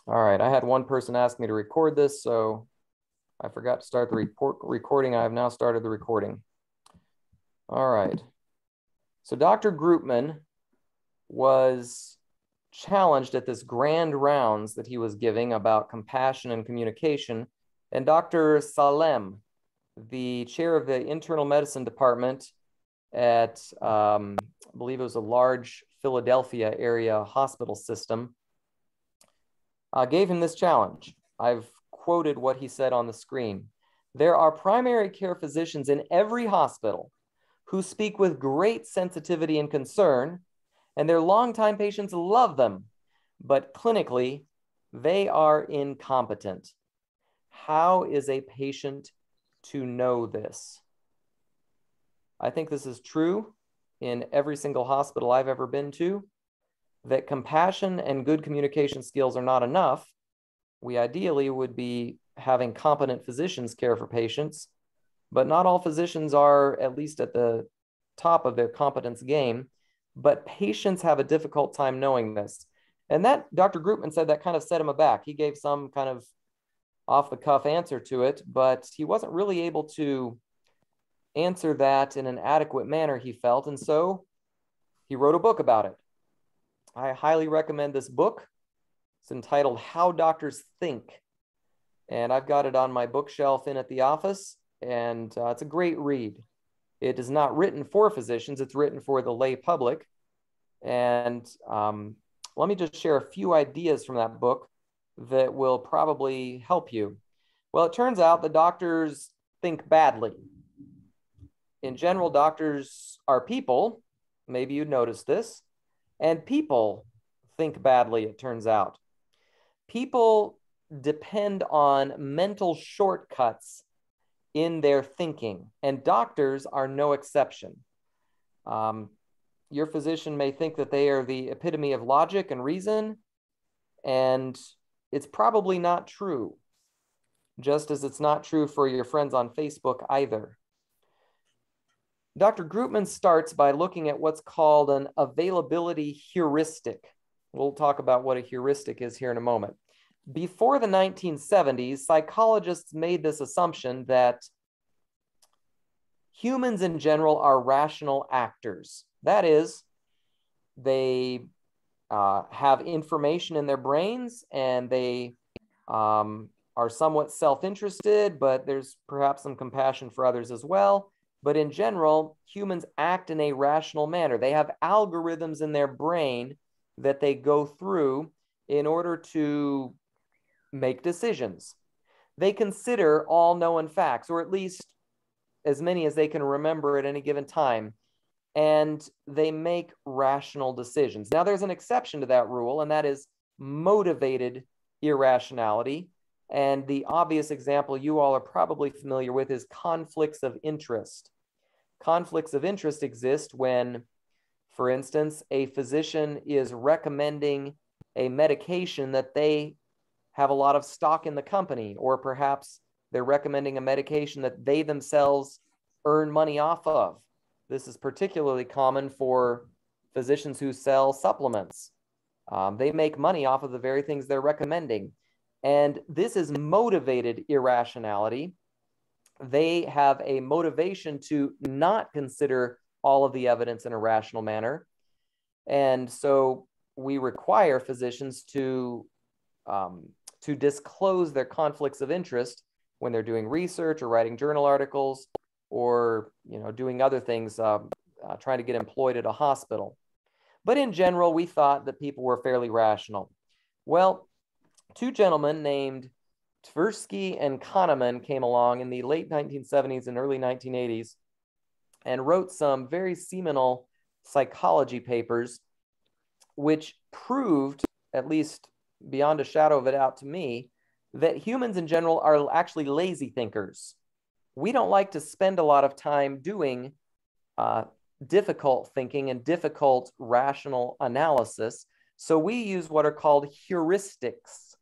All right, I had one person ask me to record this, so I forgot to start the recording. I have now started the recording. All right. So Dr. Groupman was challenged at this grand rounds that he was giving about compassion and communication. And Dr. Salem, the chair of the internal medicine department at, I believe it was a large Philadelphia area hospital system, gave him this challenge. I've quoted what he said on the screen. There are primary care physicians in every hospital who speak with great sensitivity and concern, and their longtime patients love them, but clinically, they are incompetent. How is a patient to know this? I think this is true in every single hospital I've ever been to, that compassion and good communication skills are not enough. We ideally would be having competent physicians care for patients, but not all physicians are at least at the top of their competence game, but patients have a difficult time knowing this. And that Dr. Groupman said that kind of set him aback. He gave some kind of off the cuff answer to it, but he wasn't really able to answer that in an adequate manner, he felt. And so he wrote a book about it. I highly recommend this book. It's entitled How Doctors Think. And I've got it on my bookshelf in at the office, and it's a great read. It is not written for physicians, it's written for the lay public. And let me just share a few ideas from that book that will probably help you. Well, it turns out that doctors think badly. In general, doctors are people. Maybe you noticed this. And people think badly, it turns out. People depend on mental shortcuts in their thinking, and doctors are no exception. Your physician may think that they are the epitome of logic and reason, and it's probably not true, just as it's not true for your friends on Facebook either. Dr. Groupman starts by looking at what's called an availability heuristic. We'll talk about what a heuristic is here in a moment. Before the 1970s, psychologists made this assumption that humans in general are rational actors. That is, they have information in their brains and they are somewhat self-interested, but there's perhaps some compassion for others as well. But in general, humans act in a rational manner. They have algorithms in their brain that they go through in order to make decisions. They consider all known facts, or at least as many as they can remember at any given time, and they make rational decisions. Now, there's an exception to that rule, and that is motivated irrationality. And the obvious example you all are probably familiar with is conflicts of interest. Conflicts of interest exist when, for instance, a physician is recommending a medication that they have a lot of stock in the company, or perhaps they're recommending a medication that they themselves earn money off of. This is particularly common for physicians who sell supplements. They make money off of the very things they're recommending. And this is motivated irrationality. They have a motivation to not consider all of the evidence in a rational manner. And so we require physicians to disclose their conflicts of interest when they're doing research or writing journal articles or doing other things, trying to get employed at a hospital. But in general, we thought that people were fairly rational. Well, two gentlemen named Tversky and Kahneman came along in the late 1970s and early 1980s and wrote some very seminal psychology papers, which proved, at least beyond a shadow of a doubt to me, that humans in general are actually lazy thinkers. We don't like to spend a lot of time doing difficult thinking and difficult rational analysis. So we use what are called heuristics.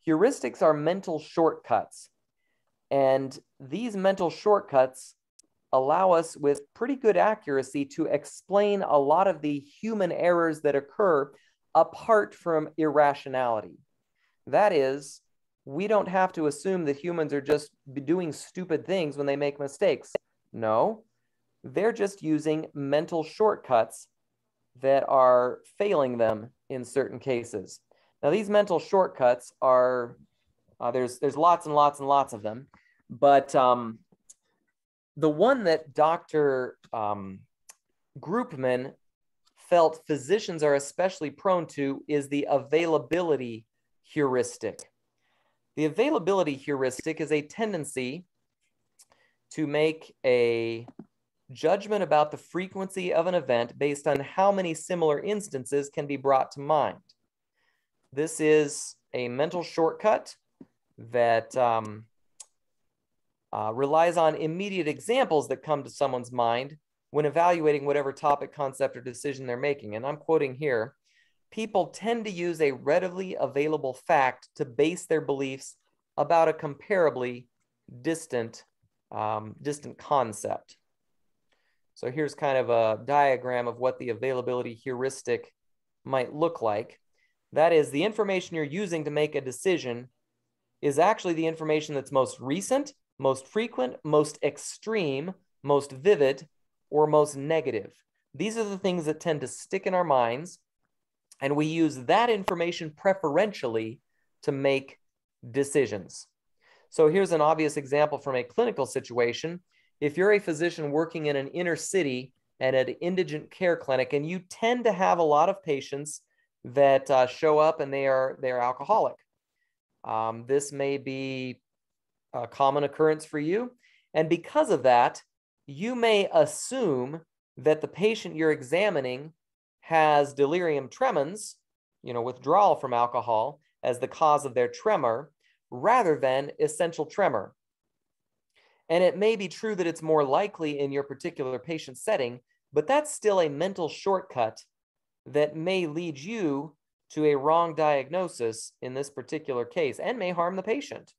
Heuristics are mental shortcuts. And these mental shortcuts allow us with pretty good accuracy to explain a lot of the human errors that occur apart from irrationality. That is, we don't have to assume that humans are just doing stupid things when they make mistakes. No, they're just using mental shortcuts that are failing them in certain cases. Now, these mental shortcuts are, there's lots and lots and lots of them, but the one that Dr. Groupman felt physicians are especially prone to is the availability heuristic. The availability heuristic is a tendency to make a judgment about the frequency of an event based on how many similar instances can be brought to mind. This is a mental shortcut that relies on immediate examples that come to someone's mind when evaluating whatever topic, concept, or decision they're making. And I'm quoting here, people tend to use a readily available fact to base their beliefs about a comparably distant concept. So here's kind of a diagram of what the availability heuristic might look like. That is, the information you're using to make a decision is actually the information that's most recent, most frequent, most extreme, most vivid, or most negative. These are the things that tend to stick in our minds, and we use that information preferentially to make decisions. So here's an obvious example from a clinical situation. If you're a physician working in an inner city and at an indigent care clinic, and you tend to have a lot of patients that show up and they're alcoholic, this may be a common occurrence for you. And because of that, you may assume that the patient you're examining has delirium tremens, withdrawal from alcohol, as the cause of their tremor, rather than essential tremor. And it may be true that it's more likely in your particular patient setting, but that's still a mental shortcut that may lead you to a wrong diagnosis in this particular case and may harm the patient.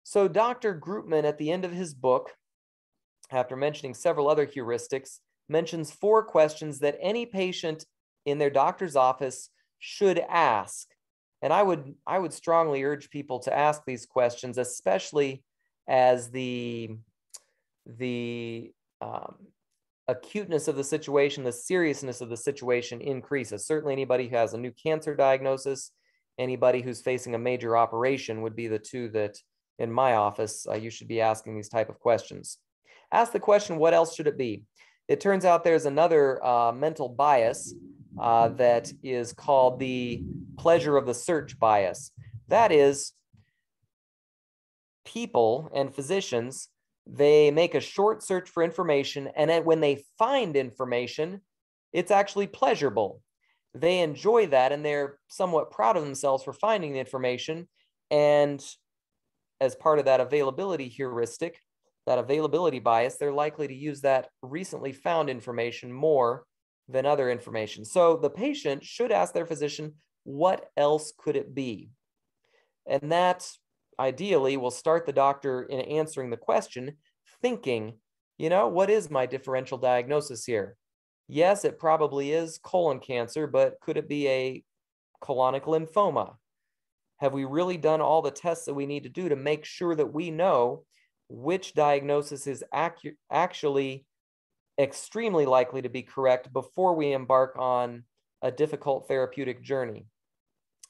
So Dr. Groupman, at the end of his book, after mentioning several other heuristics, mentions 4 questions that any patient in their doctor's office should ask. And I would strongly urge people to ask these questions, especially as the acuteness of the situation, the seriousness of the situation increases. Certainly anybody who has a new cancer diagnosis, anybody who's facing a major operation would be the 2 that in my office, you should be asking these type of questions. Ask the question, what else should it be? It turns out there's another mental bias that is called the pleasure of the search bias. That is, people and physicians, they make a short search for information, and then when they find information, it's actually pleasurable. They enjoy that, and they're somewhat proud of themselves for finding the information. And as part of that availability heuristic, that availability bias, they're likely to use that recently found information more than other information. So the patient should ask their physician, what else could it be? And that ideally will start the doctor in answering the question, thinking, what is my differential diagnosis here? Yes, it probably is colon cancer, but could it be a colonic lymphoma? Have we really done all the tests that we need to do to make sure that we know which diagnosis is actually extremely likely to be correct before we embark on a difficult therapeutic journey?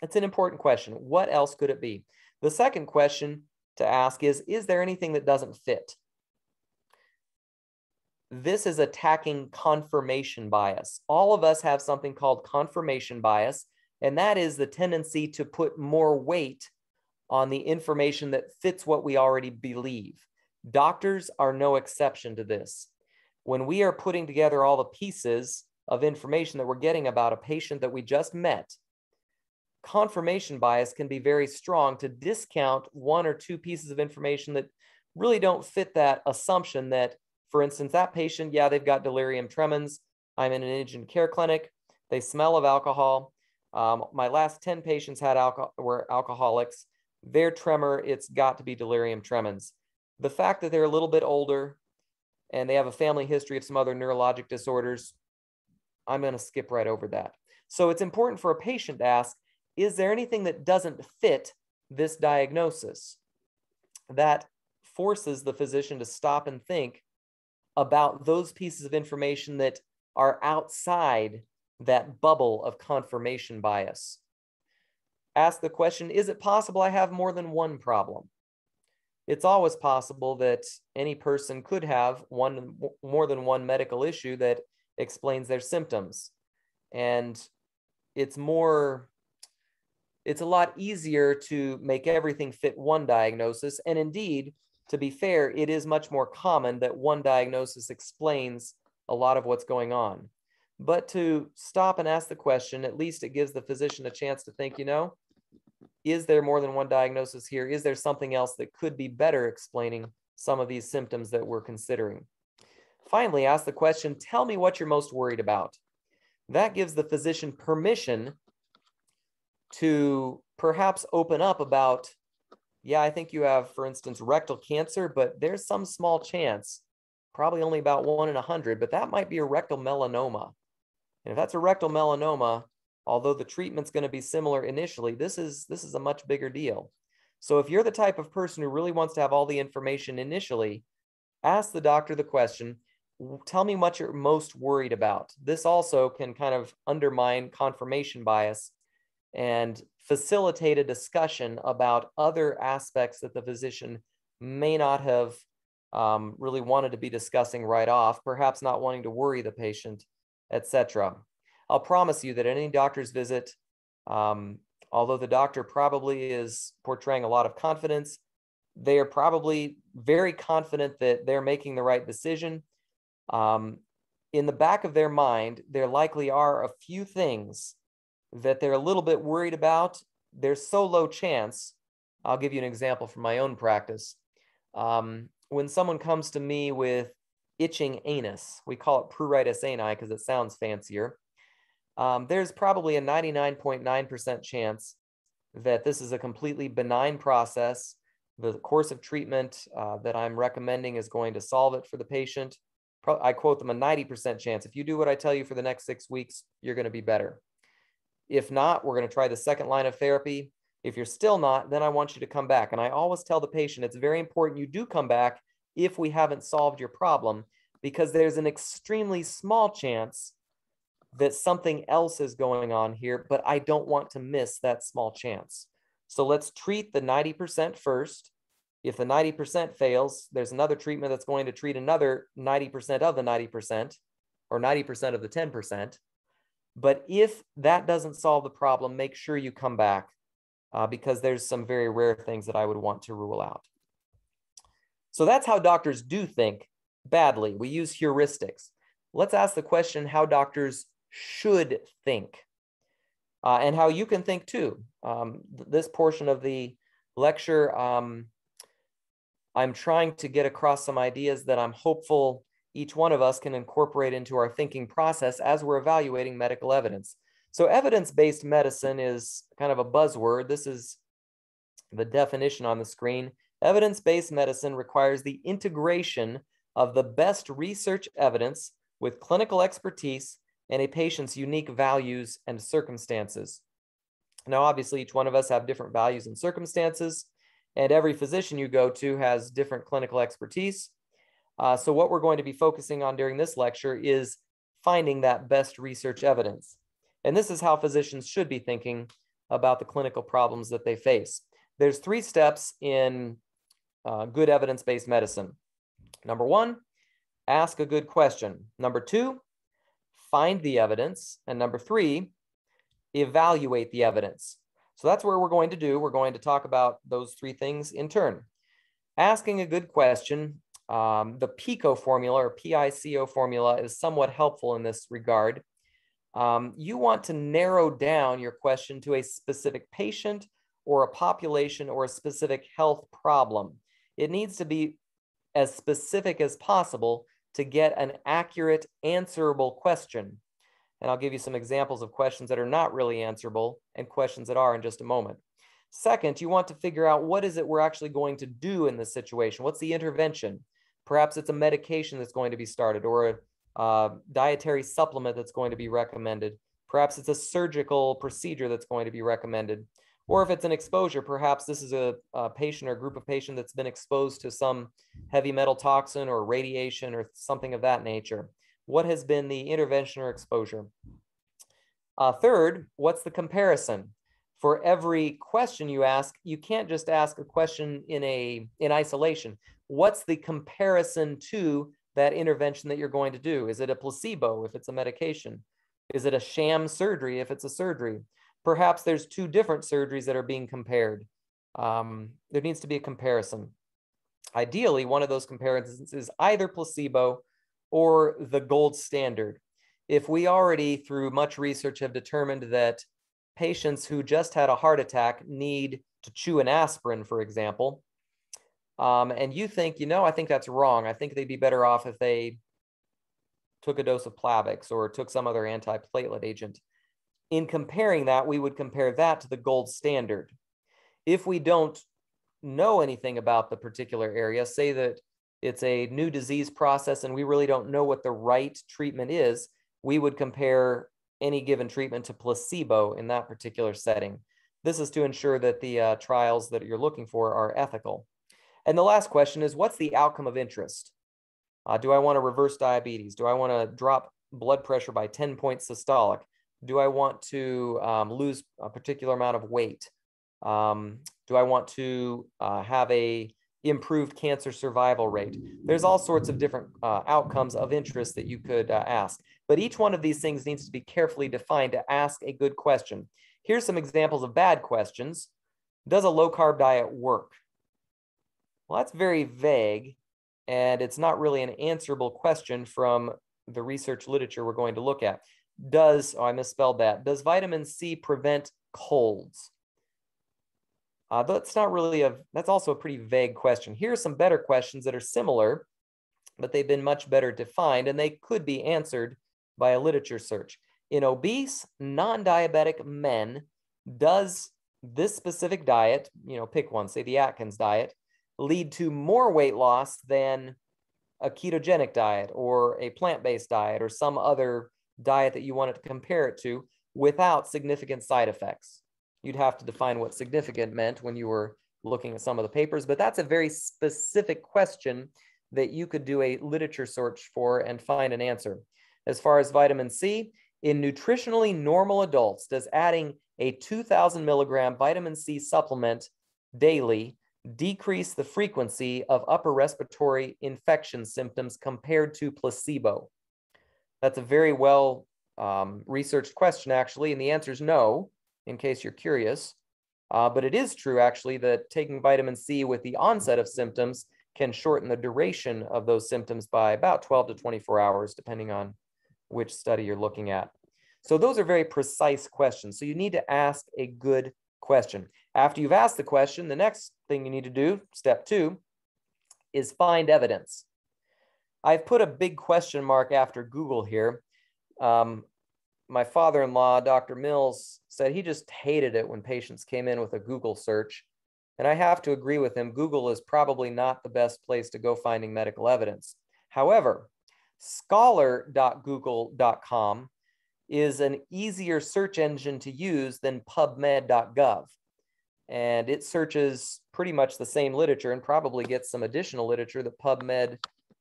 It's an important question. What else could it be? The second question to ask is there anything that doesn't fit? This is attacking confirmation bias. All of us have something called confirmation bias, and that is the tendency to put more weight on the information that fits what we already believe. Doctors are no exception to this. When we are putting together all the pieces of information that we're getting about a patient that we just met, confirmation bias can be very strong to discount 1 or 2 pieces of information that really don't fit that assumption that, for instance, that patient, yeah, they've got delirium tremens. I'm in an indigent care clinic. They smell of alcohol. My last 10 patients were alcoholics. Their tremor, it's got to be delirium tremens. The fact that they're a little bit older and they have a family history of some other neurologic disorders, I'm going to skip right over that. So it's important for a patient to ask, is there anything that doesn't fit this diagnosis that forces the physician to stop and think about those pieces of information that are outside that bubble of confirmation bias? Ask the question, is it possible I have more than one problem? It's always possible that any person could have more than one medical issue that explains their symptoms. And it's a lot easier to make everything fit one diagnosis. And indeed, to be fair, it is much more common that one diagnosis explains a lot of what's going on. But to stop and ask the question, at least it gives the physician a chance to think, is there more than one diagnosis here? Is there something else that could be better explaining some of these symptoms that we're considering? Finally, ask the question, tell me what you're most worried about. That gives the physician permission to perhaps open up about, yeah, I think you have, for instance, rectal cancer, but there's some small chance, probably only about 1 in 100, but that might be a rectal melanoma. And if that's a rectal melanoma, although the treatment's going to be similar initially, this is a much bigger deal. So if you're the type of person who really wants to have all the information initially, ask the doctor the question, tell me what you're most worried about. This also can kind of undermine confirmation bias and facilitate a discussion about other aspects that the physician may not have really wanted to be discussing right off, perhaps not wanting to worry the patient, etc. I'll promise you that any doctor's visit, although the doctor probably is portraying a lot of confidence, they are probably very confident that they're making the right decision. In the back of their mind, there likely are a few things that they're a little bit worried about. There's so low chance. I'll give you an example from my own practice. When someone comes to me with itching anus, we call it pruritus ani because it sounds fancier. There's probably a 99.9% chance that this is a completely benign process. The course of treatment that I'm recommending is going to solve it for the patient. I quote them a 90% chance. If you do what I tell you for the next 6 weeks, you're going to be better. If not, we're going to try the second line of therapy. If you're still not, then I want you to come back. And I always tell the patient, it's very important you do come back if we haven't solved your problem, because there's an extremely small chance that something else is going on here, but I don't want to miss that small chance. So let's treat the 90% first. If the 90% fails, there's another treatment that's going to treat another 90% of the 90%, or 90% of the 10%. But if that doesn't solve the problem, make sure you come back because there's some very rare things that I would want to rule out. So that's how doctors do think badly. We use heuristics. Let's ask the question how doctors should think and how you can think too. This portion of the lecture, I'm trying to get across some ideas that I'm hopeful each one of us can incorporate into our thinking process as we're evaluating medical evidence. So evidence-based medicine is kind of a buzzword. This is the definition on the screen. Evidence-based medicine requires the integration of the best research evidence with clinical expertise and a patient's unique values and circumstances. Now, obviously, each one of us have different values and circumstances, and every physician you go to has different clinical expertise. So what we're going to be focusing on during this lecture is finding that best research evidence. And this is how physicians should be thinking about the clinical problems that they face. There's 3 steps in good evidence-based medicine. Number 1, ask a good question. Number 2, find the evidence. And number 3, evaluate the evidence. So that's what we're going to do. We're going to talk about those 3 things in turn. Asking a good question, the PICO formula or PICO formula is somewhat helpful in this regard. You want to narrow down your question to a specific patient or a population or a specific health problem. It needs to be as specific as possible to get an accurate, answerable question. And I'll give you some examples of questions that are not really answerable and questions that are in just a moment. Second, you want to figure out what is it we're actually going to do in this situation? What's the intervention? Perhaps it's a medication that's going to be started or a dietary supplement that's going to be recommended. Perhaps it's a surgical procedure that's going to be recommended. Or if it's an exposure, perhaps this is a patient or group of patients that's been exposed to some heavy metal toxin or radiation or something of that nature. What has been the intervention or exposure? Third, what's the comparison? For every question you ask, you can't just ask a question in isolation. What's the comparison to that intervention that you're going to do? Is it a placebo if it's a medication? Is it a sham surgery if it's a surgery? Perhaps there's two different surgeries that are being compared. There needs to be a comparison. Ideally, one of those comparisons is either placebo or the gold standard. If we already, through much research, have determined that patients who just had a heart attack need to chew an aspirin, for example, and you think, I think that's wrong. I think they'd be better off if they took a dose of Plavix or took some other antiplatelet agent. In comparing that, we would compare that to the gold standard. If we don't know anything about the particular area, say that it's a new disease process and we really don't know what the right treatment is, we would compare any given treatment to placebo in that particular setting. This is to ensure that the trials that you're looking for are ethical. And the last question is, what's the outcome of interest? Do I want to reverse diabetes? Do I want to drop blood pressure by 10 points systolic? Do I want to lose a particular amount of weight? Do I want to have a improved cancer survival rate? There's all sorts of different outcomes of interest that you could ask. But each one of these things needs to be carefully defined to ask a good question. Here's some examples of bad questions. Does a low-carb diet work? Well, that's very vague, and it's not really an answerable question from the research literature we're going to look at. I misspelled that. Does vitamin C prevent colds? That's also a pretty vague question. Here are some better questions that are similar, but they've been much better defined, and they could be answered by a literature search. In obese, non-diabetic men, does this specific diet, pick one, say the Atkins diet, lead to more weight loss than a ketogenic diet or a plant-based diet or some other diet that you wanted to compare it to without significant side effects? You'd have to define what significant meant when you were looking at some of the papers, but that's a very specific question that you could do a literature search for and find an answer. As far as vitamin C, in nutritionally normal adults, does adding a 2,000 milligram vitamin C supplement daily decrease the frequency of upper respiratory infection symptoms compared to placebo? That's a very well researched question, actually, and the answer is no, in case you're curious. But it is true, actually, that taking vitamin C with the onset of symptoms can shorten the duration of those symptoms by about 12 to 24 hours, depending on which study you're looking at. So those are very precise questions. So you need to ask a good question. After you've asked the question, the next thing you need to do, step 2, is find evidence. I've put a big question mark after Google here. My father-in-law, Dr. Mills, said he just hated it when patients came in with a Google search. And I have to agree with him. Google is probably not the best place to go finding medical evidence. However, scholar.google.com is an easier search engine to use than pubmed.gov. And it searches pretty much the same literature and probably gets some additional literature that PubMed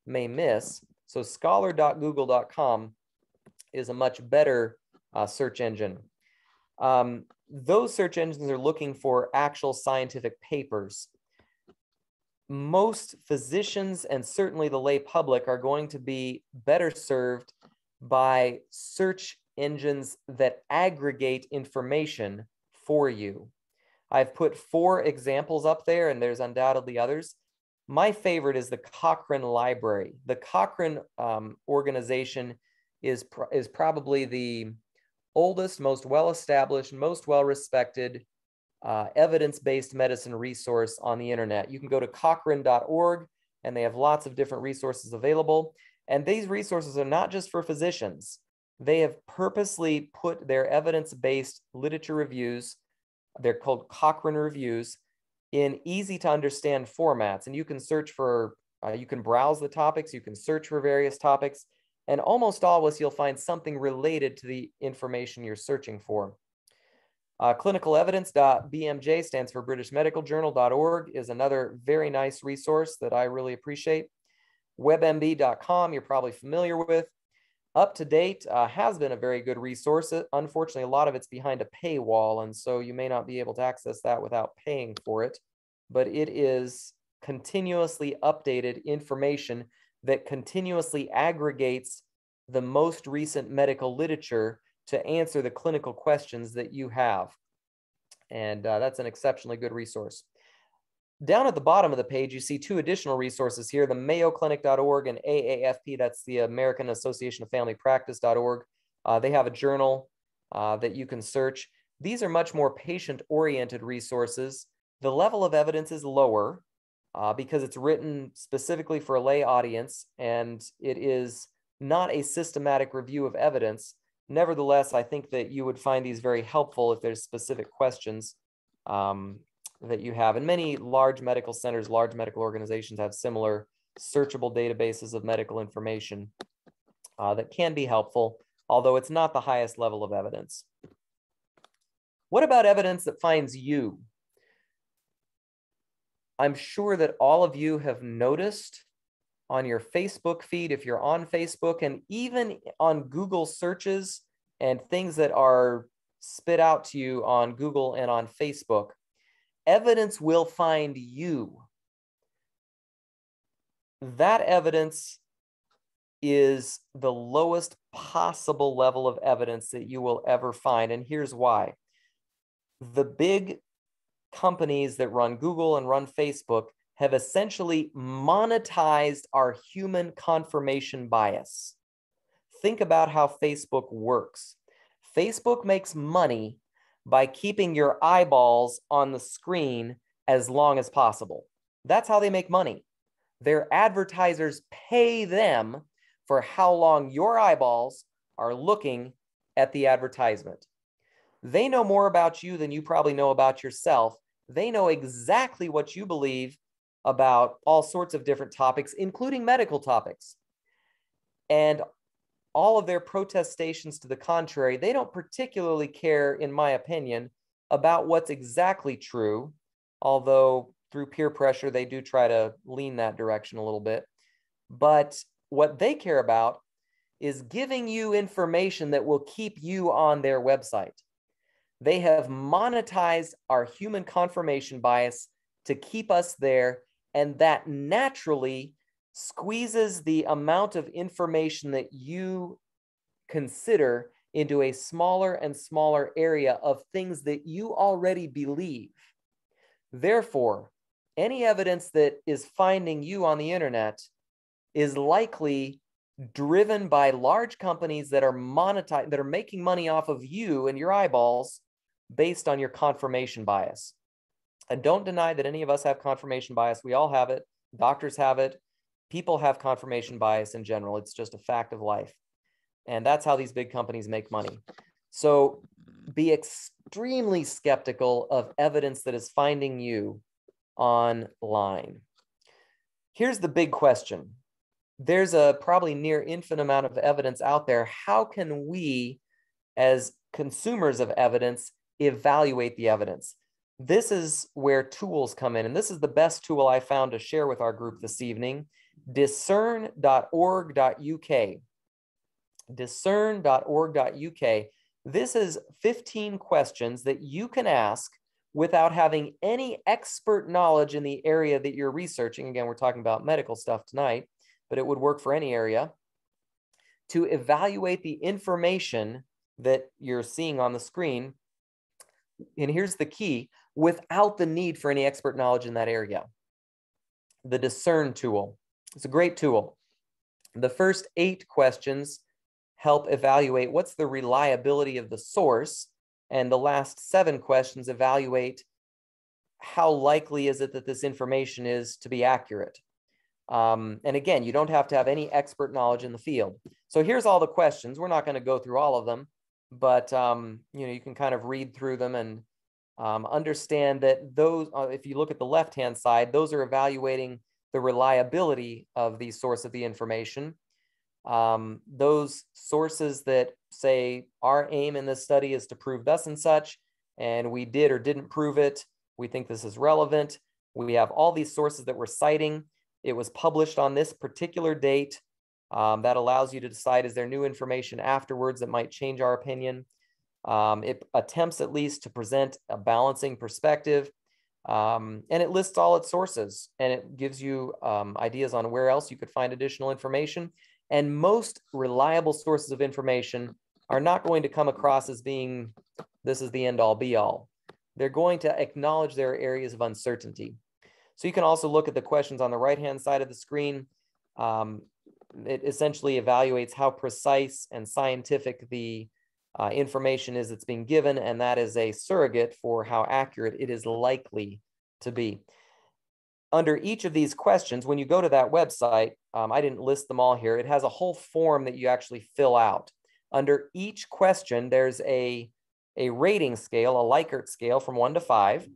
may miss. So scholar.google.com is a much better search engine. Those search engines are looking for actual scientific papers. Most physicians and certainly the lay public are going to be better served by search engines that aggregate information for you. I've put 4 examples up there, and there's undoubtedly others. My favorite is the Cochrane Library. The Cochrane organization is probably the oldest, most well-established, most well-respected evidence-based medicine resource on the internet. You can go to cochrane.org, and they have lots of different resources available. And these resources are not just for physicians. They have purposely put their evidence-based literature reviews, they're called Cochrane reviews, in easy to understand formats. And you can search for, you can browse the topics, you can search for various topics, And almost always you'll find something related to the information you're searching for. Clinicalevidence.bmj stands for BritishMedicalJournal.org is another very nice resource that I really appreciate. WebMD.com you're probably familiar with. UpToDate has been a very good resource. Unfortunately, a lot of it's behind a paywall, and so you may not be able to access that without paying for it. But it is continuously updated information that continuously aggregates the most recent medical literature to answer the clinical questions that you have. And that's an exceptionally good resource. Down at the bottom of the page, you see two additional resources here, the mayoclinic.org and AAFP, that's the American Association of Family Practice.org. They have a journal that you can search. These are much more patient-oriented resources. The level of evidence is lower because it's written specifically for a lay audience, and it is not a systematic review of evidence. Nevertheless, I think that you would find these very helpful if there's specific questions that you have. And many large medical centers, large medical organizations have similar searchable databases of medical information that can be helpful, although it's not the highest level of evidence. What about evidence that finds you? I'm sure that all of you have noticed on your Facebook feed, if you're on Facebook, and even on Google searches and things that are spit out to you on Google and on Facebook, evidence will find you. That evidence is the lowest possible level of evidence that you will ever find. And here's why. The big companies that run Google and run Facebook have essentially monetized our human confirmation bias. Think about how Facebook works. Facebook makes money by keeping your eyeballs on the screen as long as possible. That's how they make money. Their advertisers pay them for how long your eyeballs are looking at the advertisement. They know more about you than you probably know about yourself. They know exactly what you believe about all sorts of different topics, including medical topics. And all of their protestations to the contrary, they don't particularly care, in my opinion, about what's exactly true, although through peer pressure, they do try to lean that direction a little bit. But what they care about is giving you information that will keep you on their website. They have monetized our human confirmation bias to keep us there, and that naturally squeezes the amount of information that you consider into a smaller and smaller area of things that you already believe. Therefore, any evidence that is finding you on the internet is likely driven by large companies that are monetized, that are making money off of you and your eyeballs based on your confirmation bias. And don't deny that any of us have confirmation bias. We all have it. Doctors have it. People have confirmation bias in general. It's just a fact of life. And that's how these big companies make money. So be extremely skeptical of evidence that is finding you online. Here's the big question. There's a probably near infinite amount of evidence out there. How can we, as consumers of evidence, evaluate the evidence? This is where tools come in, and this is the best tool I found to share with our group this evening, discern.org.uk. Discern.org.uk. This is 15 questions that you can ask without having any expert knowledge in the area that you're researching. Again, we're talking about medical stuff tonight, but it would work for any area, to evaluate the information that you're seeing on the screen. And here's the key, without the need for any expert knowledge in that area. The Discern tool. It's a great tool. The first 8 questions help evaluate what's the reliability of the source, and the last 7 questions evaluate how likely is it that this information is to be accurate. And again, you don't have to have any expert knowledge in the field. So here's all the questions. We're not going to go through all of them, but you can kind of read through them and understand that those, if you look at the left-hand side, those are evaluating the reliability of the source of the information. Those sources that say our aim in this study is to prove thus and such, and we did or didn't prove it, we think this is relevant. We have all these sources that we're citing. It was published on this particular date. That allows you to decide, is there new information afterwards that might change our opinion? It attempts at least to present a balancing perspective, and it lists all its sources, and it gives you ideas on where else you could find additional information. And most reliable sources of information are not going to come across as being, this is the end all be all. They're going to acknowledge there are areas of uncertainty. So you can also look at the questions on the right-hand side of the screen. It essentially evaluates how precise and scientific the information is that's being given, and that is a surrogate for how accurate it is likely to be. Under each of these questions, when you go to that website, I didn't list them all here, it has a whole form that you actually fill out. Under each question, there's a rating scale, a Likert scale from 1 to 5,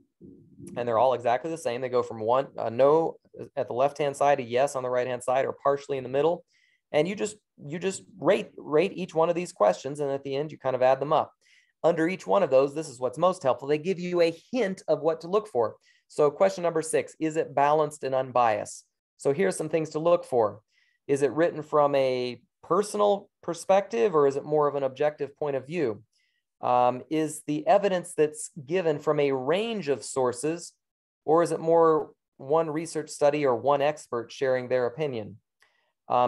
and they're all exactly the same. They go from 1, no at the left-hand side, a yes on the right-hand side, or partially in the middle. And you just rate each one of these questions, and at the end, you kind of add them up. Under each one of those, this is what's most helpful. They give you a hint of what to look for. So question number 6, is it balanced and unbiased? So here's some things to look for. Is it written from a personal perspective, or is it more of an objective point of view? Is the evidence that's given from a range of sources, or is it more one research study or one expert sharing their opinion?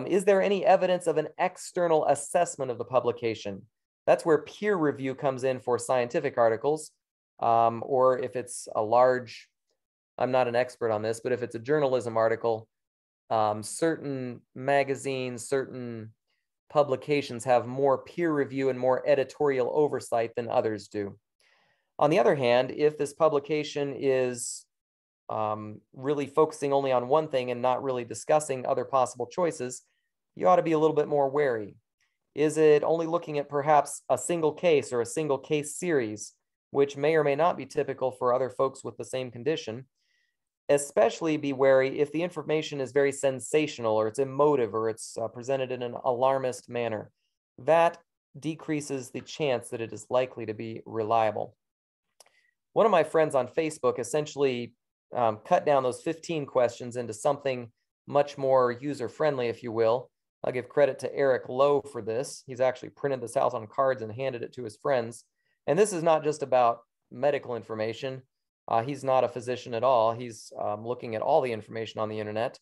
Is there any evidence of an external assessment of the publication? That's where peer review comes in for scientific articles, or if it's a large, I'm not an expert on this, but if it's a journalism article, certain magazines, certain publications have more peer review and more editorial oversight than others do. On the other hand, if this publication is really focusing only on one thing and not really discussing other possible choices, you ought to be a little bit more wary. Is it only looking at perhaps a single case or a single case series, which may or may not be typical for other folks with the same condition? Especially be wary if the information is very sensational, or it's emotive, or it's presented in an alarmist manner. That decreases the chance that it is likely to be reliable. One of my friends on Facebook essentially cut down those 15 questions into something much more user-friendly, if you will. I'll give credit to Eric Lowe for this. He's actually printed this out on cards and handed it to his friends. And this is not just about medical information. He's not a physician at all. He's looking at all the information on the internet.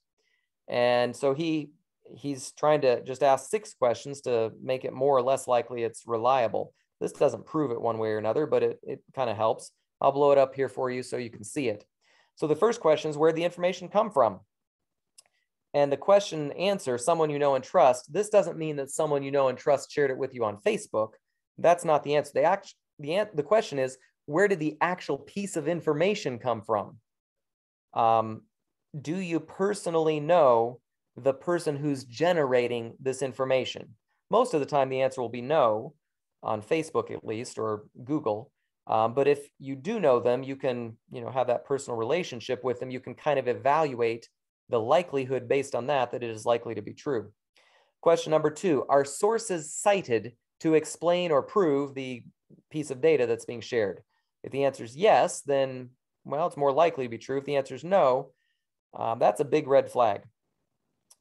And so he's trying to just ask 6 questions to make it more or less likely it's reliable. This doesn't prove it one way or another, but it kind of helps. I'll blow it up here for you so you can see it. So the first question is, where did the information come from? And the question answer, someone you know and trust, this doesn't mean that someone you know and trust shared it with you on Facebook. That's not the answer. The question is, where did the actual piece of information come from? Do you personally know the person who's generating this information? Most of the time, the answer will be no, on Facebook at least, or Google. But if you do know them, you can have that personal relationship with them. You can kind of evaluate the likelihood based on that it is likely to be true. Question number 2, are sources cited to explain or prove the piece of data that's being shared? If the answer is yes, then, well, it's more likely to be true. If the answer is no, that's a big red flag.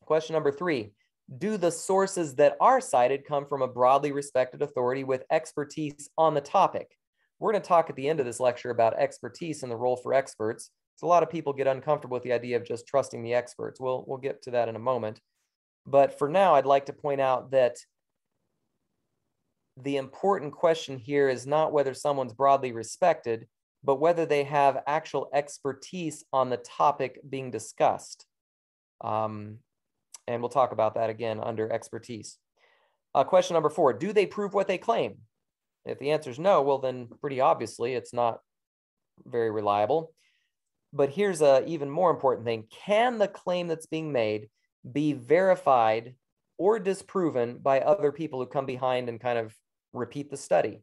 Question number 3, do the sources that are cited come from a broadly respected authority with expertise on the topic? We're going to talk at the end of this lecture about expertise and the role for experts. So a lot of people get uncomfortable with the idea of just trusting the experts. We'll get to that in a moment. But for now, I'd like to point out that the important question here is not whether someone's broadly respected, but whether they have actual expertise on the topic being discussed. And we'll talk about that again under expertise. Question number 4, do they prove what they claim? If the answer is no, well, then pretty obviously it's not very reliable. But here's an even more important thing. Can the claim that's being made be verified or disproven by other people who come behind and kind of repeat the study?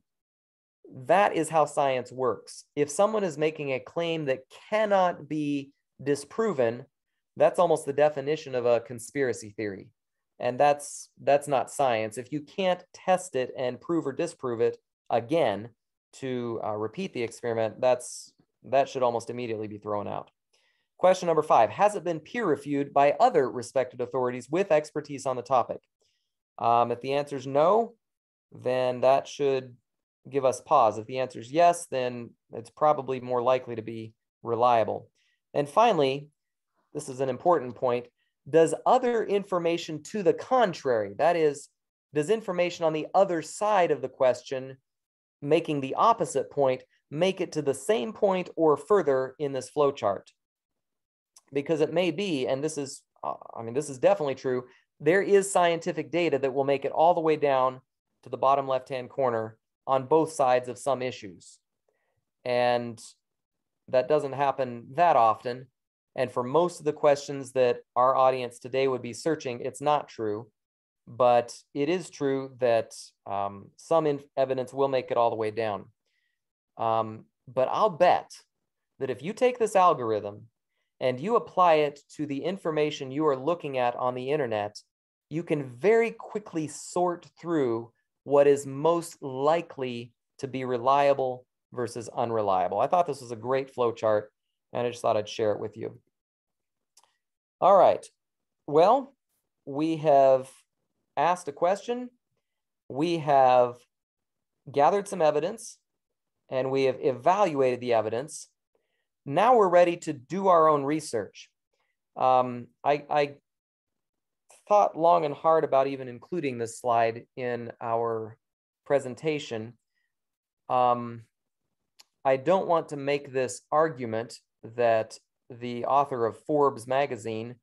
That is how science works. If someone is making a claim that cannot be disproven, that's almost the definition of a conspiracy theory. And that's not science. If you can't test it and prove or disprove it again to repeat the experiment, that should almost immediately be thrown out. Question number 5, has it been peer reviewed by other respected authorities with expertise on the topic? If the answer is no, then that should give us pause. If the answer is yes, then it's probably more likely to be reliable. And finally, this is an important point, does other information to the contrary, that is, does information on the other side of the question making the opposite point make it to the same point or further in this flowchart? Because it may be, and this is definitely true, there is scientific data that will make it all the way down to the bottom left-hand corner on both sides of some issues. And that doesn't happen that often. And for most of the questions that our audience today would be searching, it's not true. But it is true that some evidence will make it all the way down. But I'll bet that if you take this algorithm and you apply it to the information you are looking at on the internet, you can very quickly sort through what is most likely to be reliable versus unreliable. I thought this was a great flow chart, and I just thought I'd share it with you. All right. Well, we have asked a question, we have gathered some evidence, and we have evaluated the evidence. Now we're ready to do our own research. I thought long and hard about even including this slide in our presentation. I don't want to make this argument that the author of Forbes magazine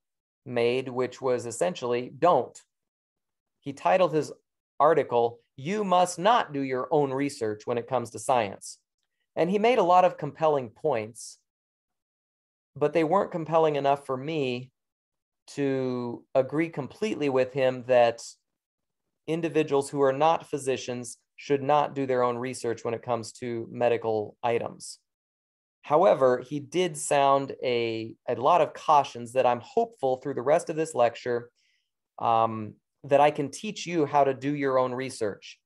made, which was essentially, don't. He titled his article, "You Must Not Do Your Own Research When It Comes to Science." And he made a lot of compelling points, but they weren't compelling enough for me to agree completely with him that individuals who are not physicians should not do their own research when it comes to medical items. However, he did sound a lot of cautions that I'm hopeful through the rest of this lecture that I can teach you how to do your own research,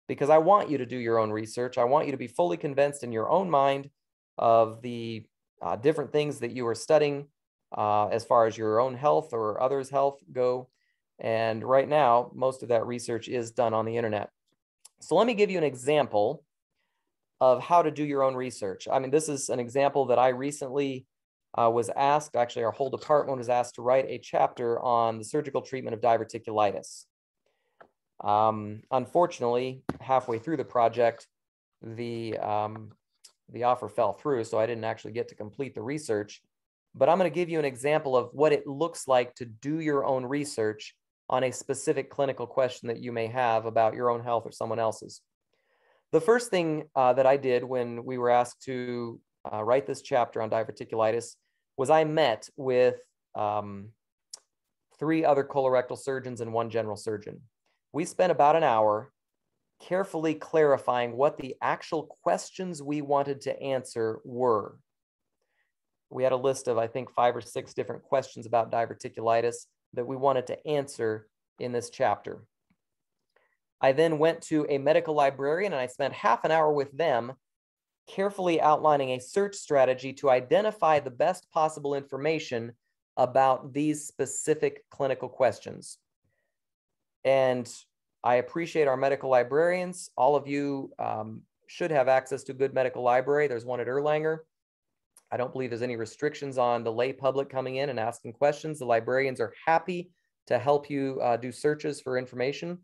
because I want you to do your own research. I want you to be fully convinced in your own mind of the different things that you are studying as far as your own health or others' health go. And right now, most of that research is done on the internet. So let me give you an example of how to do your own research. I mean, this is an example that I recently was asked, actually our whole department was asked to write a chapter on the surgical treatment of diverticulitis. Unfortunately, halfway through the project, the offer fell through, so I didn't actually get to complete the research. But I'm going to give you an example of what it looks like to do your own research on a specific clinical question that you may have about your own health or someone else's. The first thing that I did when we were asked to write this chapter on diverticulitis was I met with 3 other colorectal surgeons and 1 general surgeon. We spent about an hour carefully clarifying what the actual questions we wanted to answer were. We had a list of, I think, 5 or 6 different questions about diverticulitis that we wanted to answer in this chapter. I then went to a medical librarian and I spent half an hour with them carefully outlining a search strategy to identify the best possible information about these specific clinical questions. And I appreciate our medical librarians. All of you should have access to a good medical library. There's one at Erlanger. I don't believe there's any restrictions on the lay public coming in and asking questions. The librarians are happy to help you do searches for information.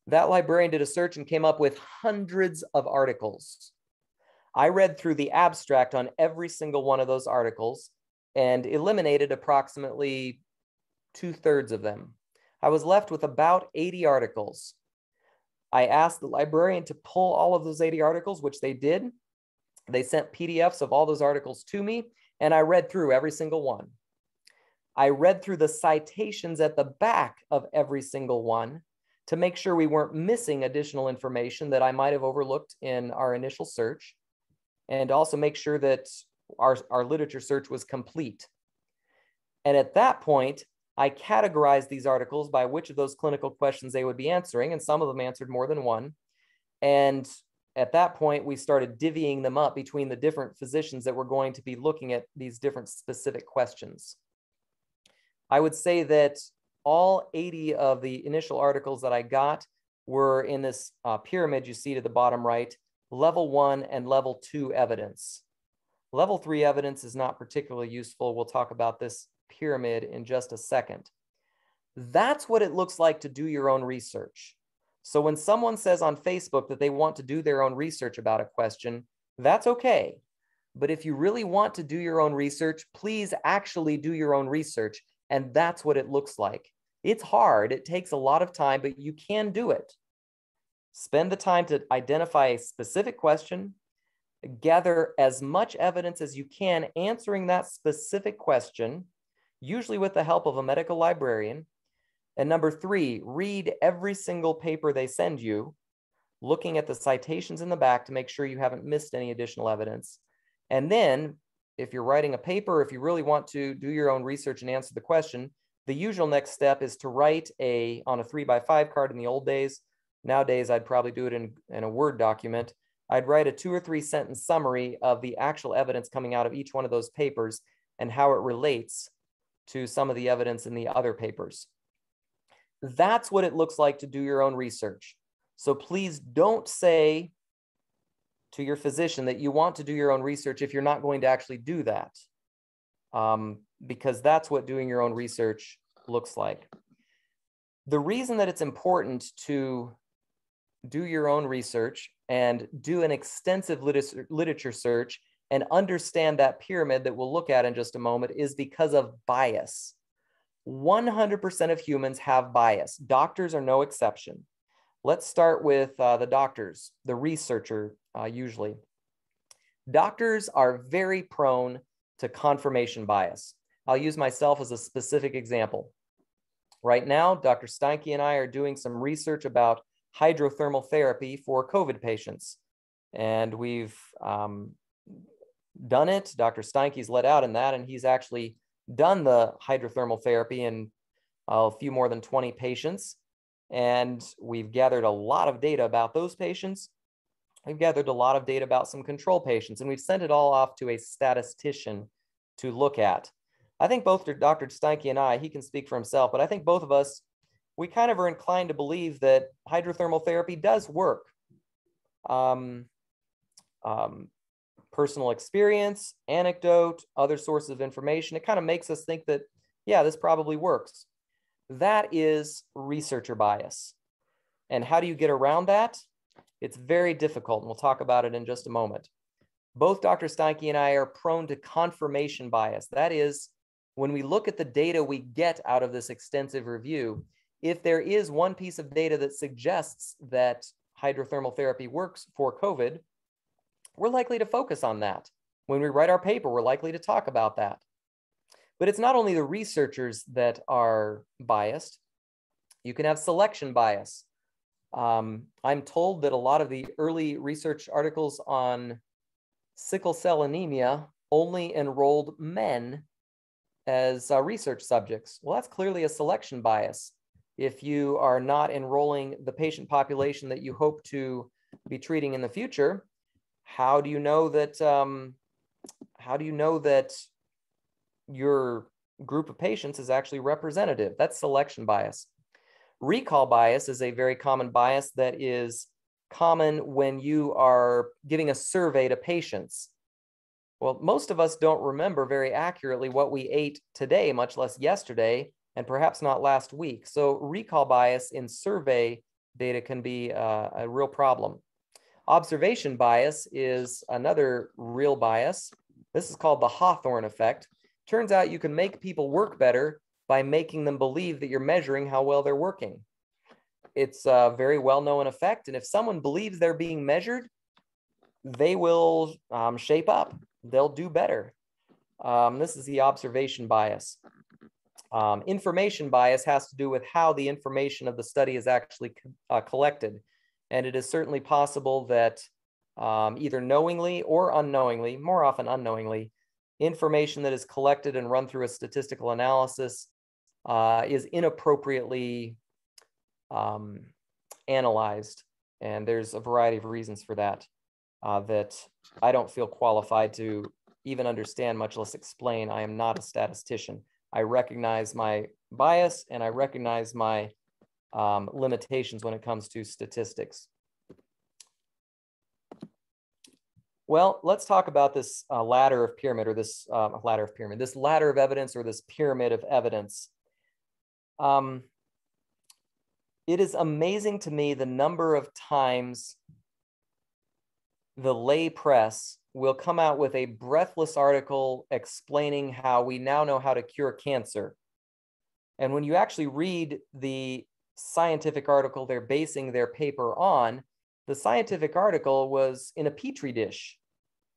That librarian did a search and came up with hundreds of articles. I read through the abstract on every single one of those articles and eliminated approximately 2/3 of them. I was left with about 80 articles. I asked the librarian to pull all of those 80 articles, which they did. They sent PDFs of all those articles to me, and I read through every single one. I read through the citations at the back of every single one to make sure we weren't missing additional information that I might have overlooked in our initial search, and also make sure that our literature search was complete. And at that point, I categorized these articles by which of those clinical questions they would be answering, and some of them answered more than one. And at that point, we started divvying them up between the different physicians that were going to be looking at these different specific questions. I would say that all 80 of the initial articles that I got were in this pyramid you see to the bottom right, level 1 and level 2 evidence. Level 3 evidence is not particularly useful. We'll talk about this pyramid in just a second. That's what it looks like to do your own research. So when someone says on Facebook that they want to do their own research about a question, that's okay. But if you really want to do your own research, please actually do your own research. And that's what it looks like. It's hard. It takes a lot of time, but you can do it. Spend the time to identify a specific question, gather as much evidence as you can answering that specific question, usually with the help of a medical librarian. And number 3, read every single paper they send you, looking at the citations in the back to make sure you haven't missed any additional evidence. And then if you're writing a paper, if you really want to do your own research and answer the question, the usual next step is to write on a 3x5 card in the old days. Nowadays, I'd probably do it in a Word document. I'd write a 2 or 3 sentence summary of the actual evidence coming out of each one of those papers and how it relates to some of the evidence in the other papers. That's what it looks like to do your own research. So please don't say to your physician that you want to do your own research if you're not going to actually do that, because that's what doing your own research looks like. The reason that it's important to do your own research and do an extensive literature search and understand that pyramid that we'll look at in just a moment is because of bias. 100% of humans have bias. Doctors are no exception. Let's start with the doctors, the researcher usually. Doctors are very prone to confirmation bias. I'll use myself as a specific example. Right now, Dr. Steinke and I are doing some research about hydrothermal therapy for COVID patients. And we've done it. Dr. Steinke's let out in that, and he's actually done the hydrothermal therapy in a few more than 20 patients. And we've gathered a lot of data about those patients. We've gathered a lot of data about some control patients, and we've sent it all off to a statistician to look at. I think both Dr. Steinke and I, he can speak for himself, but I think both of us, we kind of are inclined to believe that hydrothermal therapy does work. Personal experience, anecdote, other sources of information, it kind of makes us think that, yeah, this probably works. That is researcher bias. And how do you get around that? It's very difficult, and we'll talk about it in just a moment. Both Dr. Steinke and I are prone to confirmation bias. That is, when we look at the data we get out of this extensive review, if there is one piece of data that suggests that hydrothermal therapy works for COVID, we're likely to focus on that. When we write our paper, we're likely to talk about that. But it's not only the researchers that are biased. You can have selection bias. I'm told that a lot of the early research articles on sickle cell anemia only enrolled men as research subjects. Well, that's clearly a selection bias. If you are not enrolling the patient population that you hope to be treating in the future, how do you know that your group of patients is actually representative? That's selection bias. Recall bias is a very common bias that is common when you are giving a survey to patients. Well, most of us don't remember very accurately what we ate today, much less yesterday, and perhaps not last week. So recall bias in survey data can be a real problem. Observation bias is another real bias. This is called the Hawthorne effect. Turns out you can make people work better by making them believe that you're measuring how well they're working. It's a very well-known effect, and if someone believes they're being measured, they will shape up. They'll do better. This is the observation bias. Information bias has to do with how the information of the study is actually collected. And it is certainly possible that either knowingly or unknowingly, more often unknowingly, information that is collected and run through a statistical analysis is inappropriately analyzed. And there's a variety of reasons for that, that I don't feel qualified to even understand, much less explain. I am not a statistician. I recognize my bias and I recognize my limitations when it comes to statistics. Well, let's talk about this ladder of pyramid, or this this ladder of evidence, or this pyramid of evidence. It is amazing to me the number of times the lay press will come out with a breathless article explaining how we now know how to cure cancer. And when you actually read the scientific article they're basing their paper on, the scientific article was in a petri dish.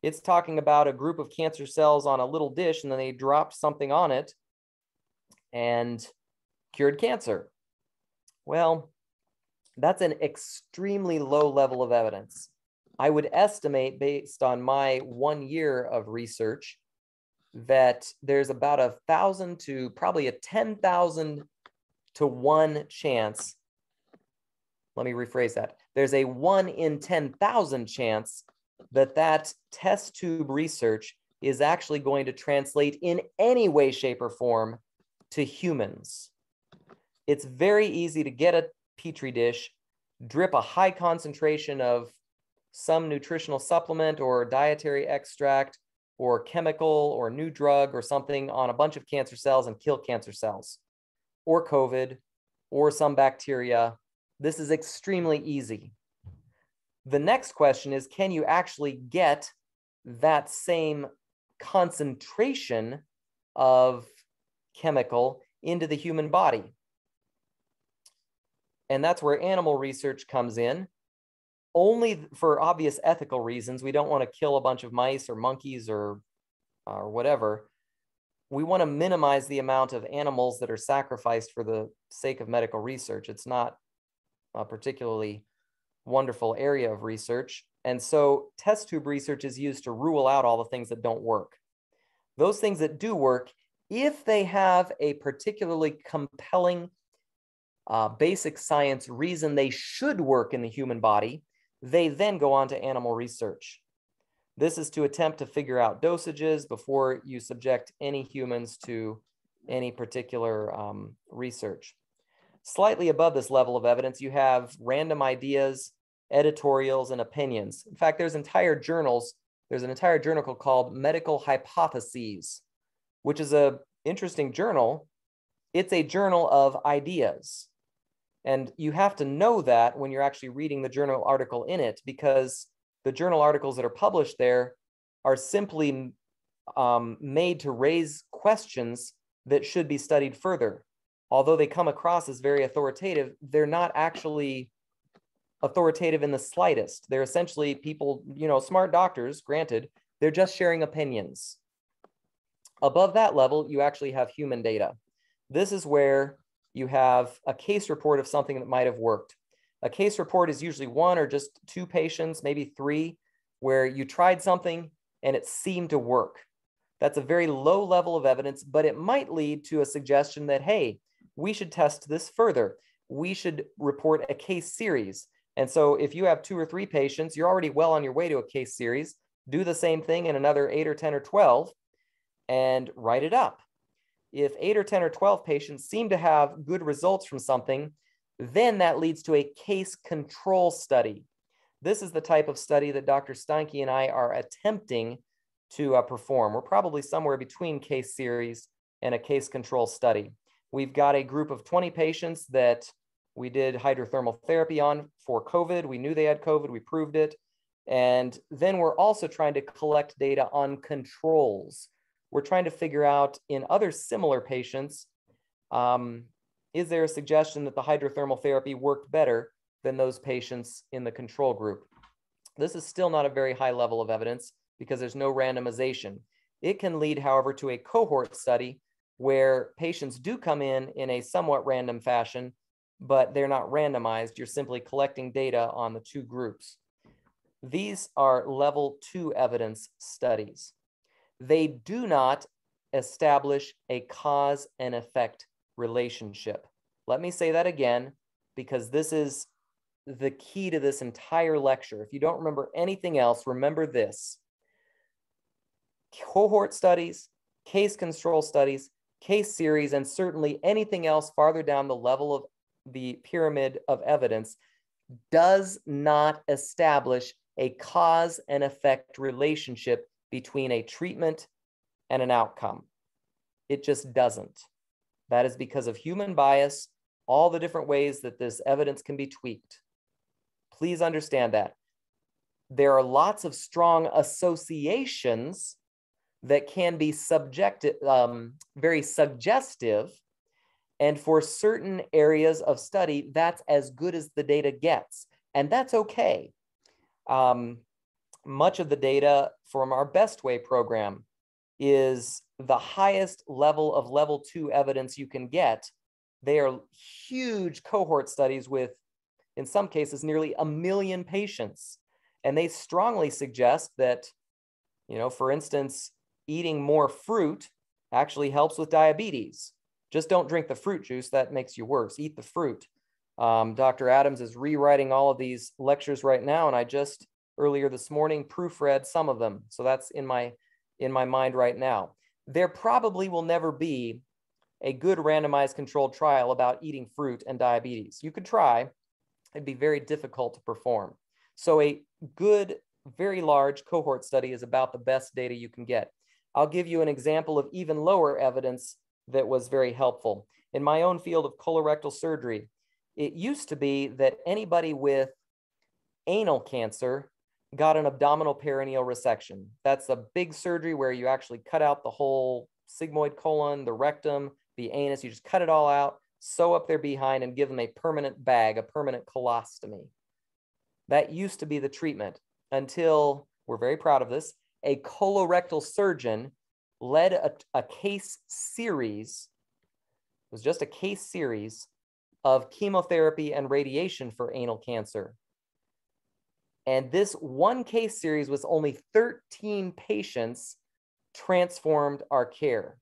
It's talking about a group of cancer cells on a little dish, and then they dropped something on it and cured cancer. Well, that's an extremely low level of evidence. I would estimate, based on my 1 year of research, that there's about 1,000 to probably a 10,000 to 1 chance. Let me rephrase that. There's a 1 in 10,000 chance that that test tube research is actually going to translate in any way, shape, or form to humans. It's very easy to get a petri dish, drip a high concentration of some nutritional supplement or dietary extract or chemical or new drug or something on a bunch of cancer cells and kill cancer cells, or COVID, or some bacteria. This is extremely easy. The next question is, can you actually get that same concentration of chemical into the human body? And that's where animal research comes in. Only for obvious ethical reasons. We don't want to kill a bunch of mice or monkeys or whatever. We want to minimize the amount of animals that are sacrificed for the sake of medical research. It's not a particularly wonderful area of research. And so test tube research is used to rule out all the things that don't work. Those things that do work, if they have a particularly compelling basic science reason they should work in the human body, they then go on to animal research. This is to attempt to figure out dosages before you subject any humans to any particular research. Slightly above this level of evidence, you have random ideas, editorials, and opinions. In fact, there's entire journals. There's an entire journal called Medical Hypotheses, which is an interesting journal. It's a journal of ideas. And you have to know that when you're actually reading the journal article in it, because the journal articles that are published there are simply made to raise questions that should be studied further. Although they come across as very authoritative, they're not actually authoritative in the slightest. They're essentially people, smart doctors, granted, they're just sharing opinions. Above that level, you actually have human data. This is where you have a case report of something that might have worked. A case report is usually 1 or just 2 patients, maybe 3, where you tried something and it seemed to work. That's a very low level of evidence, but it might lead to a suggestion that, hey, we should test this further. We should report a case series. And so if you have 2 or 3 patients, you're already well on your way to a case series. Do the same thing in another 8 or 10 or 12 and write it up. If 8 or 10 or 12 patients seem to have good results from something, then that leads to a case control study. This is the type of study that Dr. Steinke and I are attempting to perform. We're probably somewhere between case series and a case control study. We've got a group of 20 patients that we did hydrothermal therapy on for COVID. We knew they had COVID, we proved it. And then we're also trying to collect data on controls. We're trying to figure out in other similar patients, is there a suggestion that the hydrothermal therapy worked better than those patients in the control group? This is still not a very high level of evidence because there's no randomization. It can lead, however, to a cohort study where patients do come in a somewhat random fashion, but they're not randomized. You're simply collecting data on the 2 groups. These are level 2 evidence studies. They do not establish a cause and effect relationship. Let me say that again, because this is the key to this entire lecture. If you don't remember anything else, remember this. Cohort studies, case control studies, case series, and certainly anything else farther down the level of the pyramid of evidence does not establish a cause and effect relationship between a treatment and an outcome. It just doesn't. That is because of human bias, all the different ways that this evidence can be tweaked. Please understand that. There are lots of strong associations that can be subjective, very suggestive. And for certain areas of study, that's as good as the data gets. And that's okay. Much of the data from our Best Way program is the highest level of level 2 evidence you can get. They are huge cohort studies with, in some cases, nearly 1 million patients. And they strongly suggest that, for instance, eating more fruit actually helps with diabetes. Just don't drink the fruit juice, that makes you worse. Eat the fruit. Dr. Adams is rewriting all of these lectures right now, and I just earlier this morning proofread some of them. So that's in my mind right now. There probably will never be a good randomized controlled trial about eating fruit and diabetes. You could try, it'd be very difficult to perform. So a good, very large cohort study is about the best data you can get. I'll give you an example of even lower evidence that was very helpful. In my own field of colorectal surgery, it used to be that anybody with anal cancer got an abdominal perineal resection. That's a big surgery where you actually cut out the whole sigmoid colon, the rectum, the anus. You just cut it all out, sew up their behind, and give them a permanent bag, a permanent colostomy. That used to be the treatment until, we're very proud of this, a colorectal surgeon led a case series, it was just a case series of chemotherapy and radiation for anal cancer. And this one case series with only 13 patients transformed our care.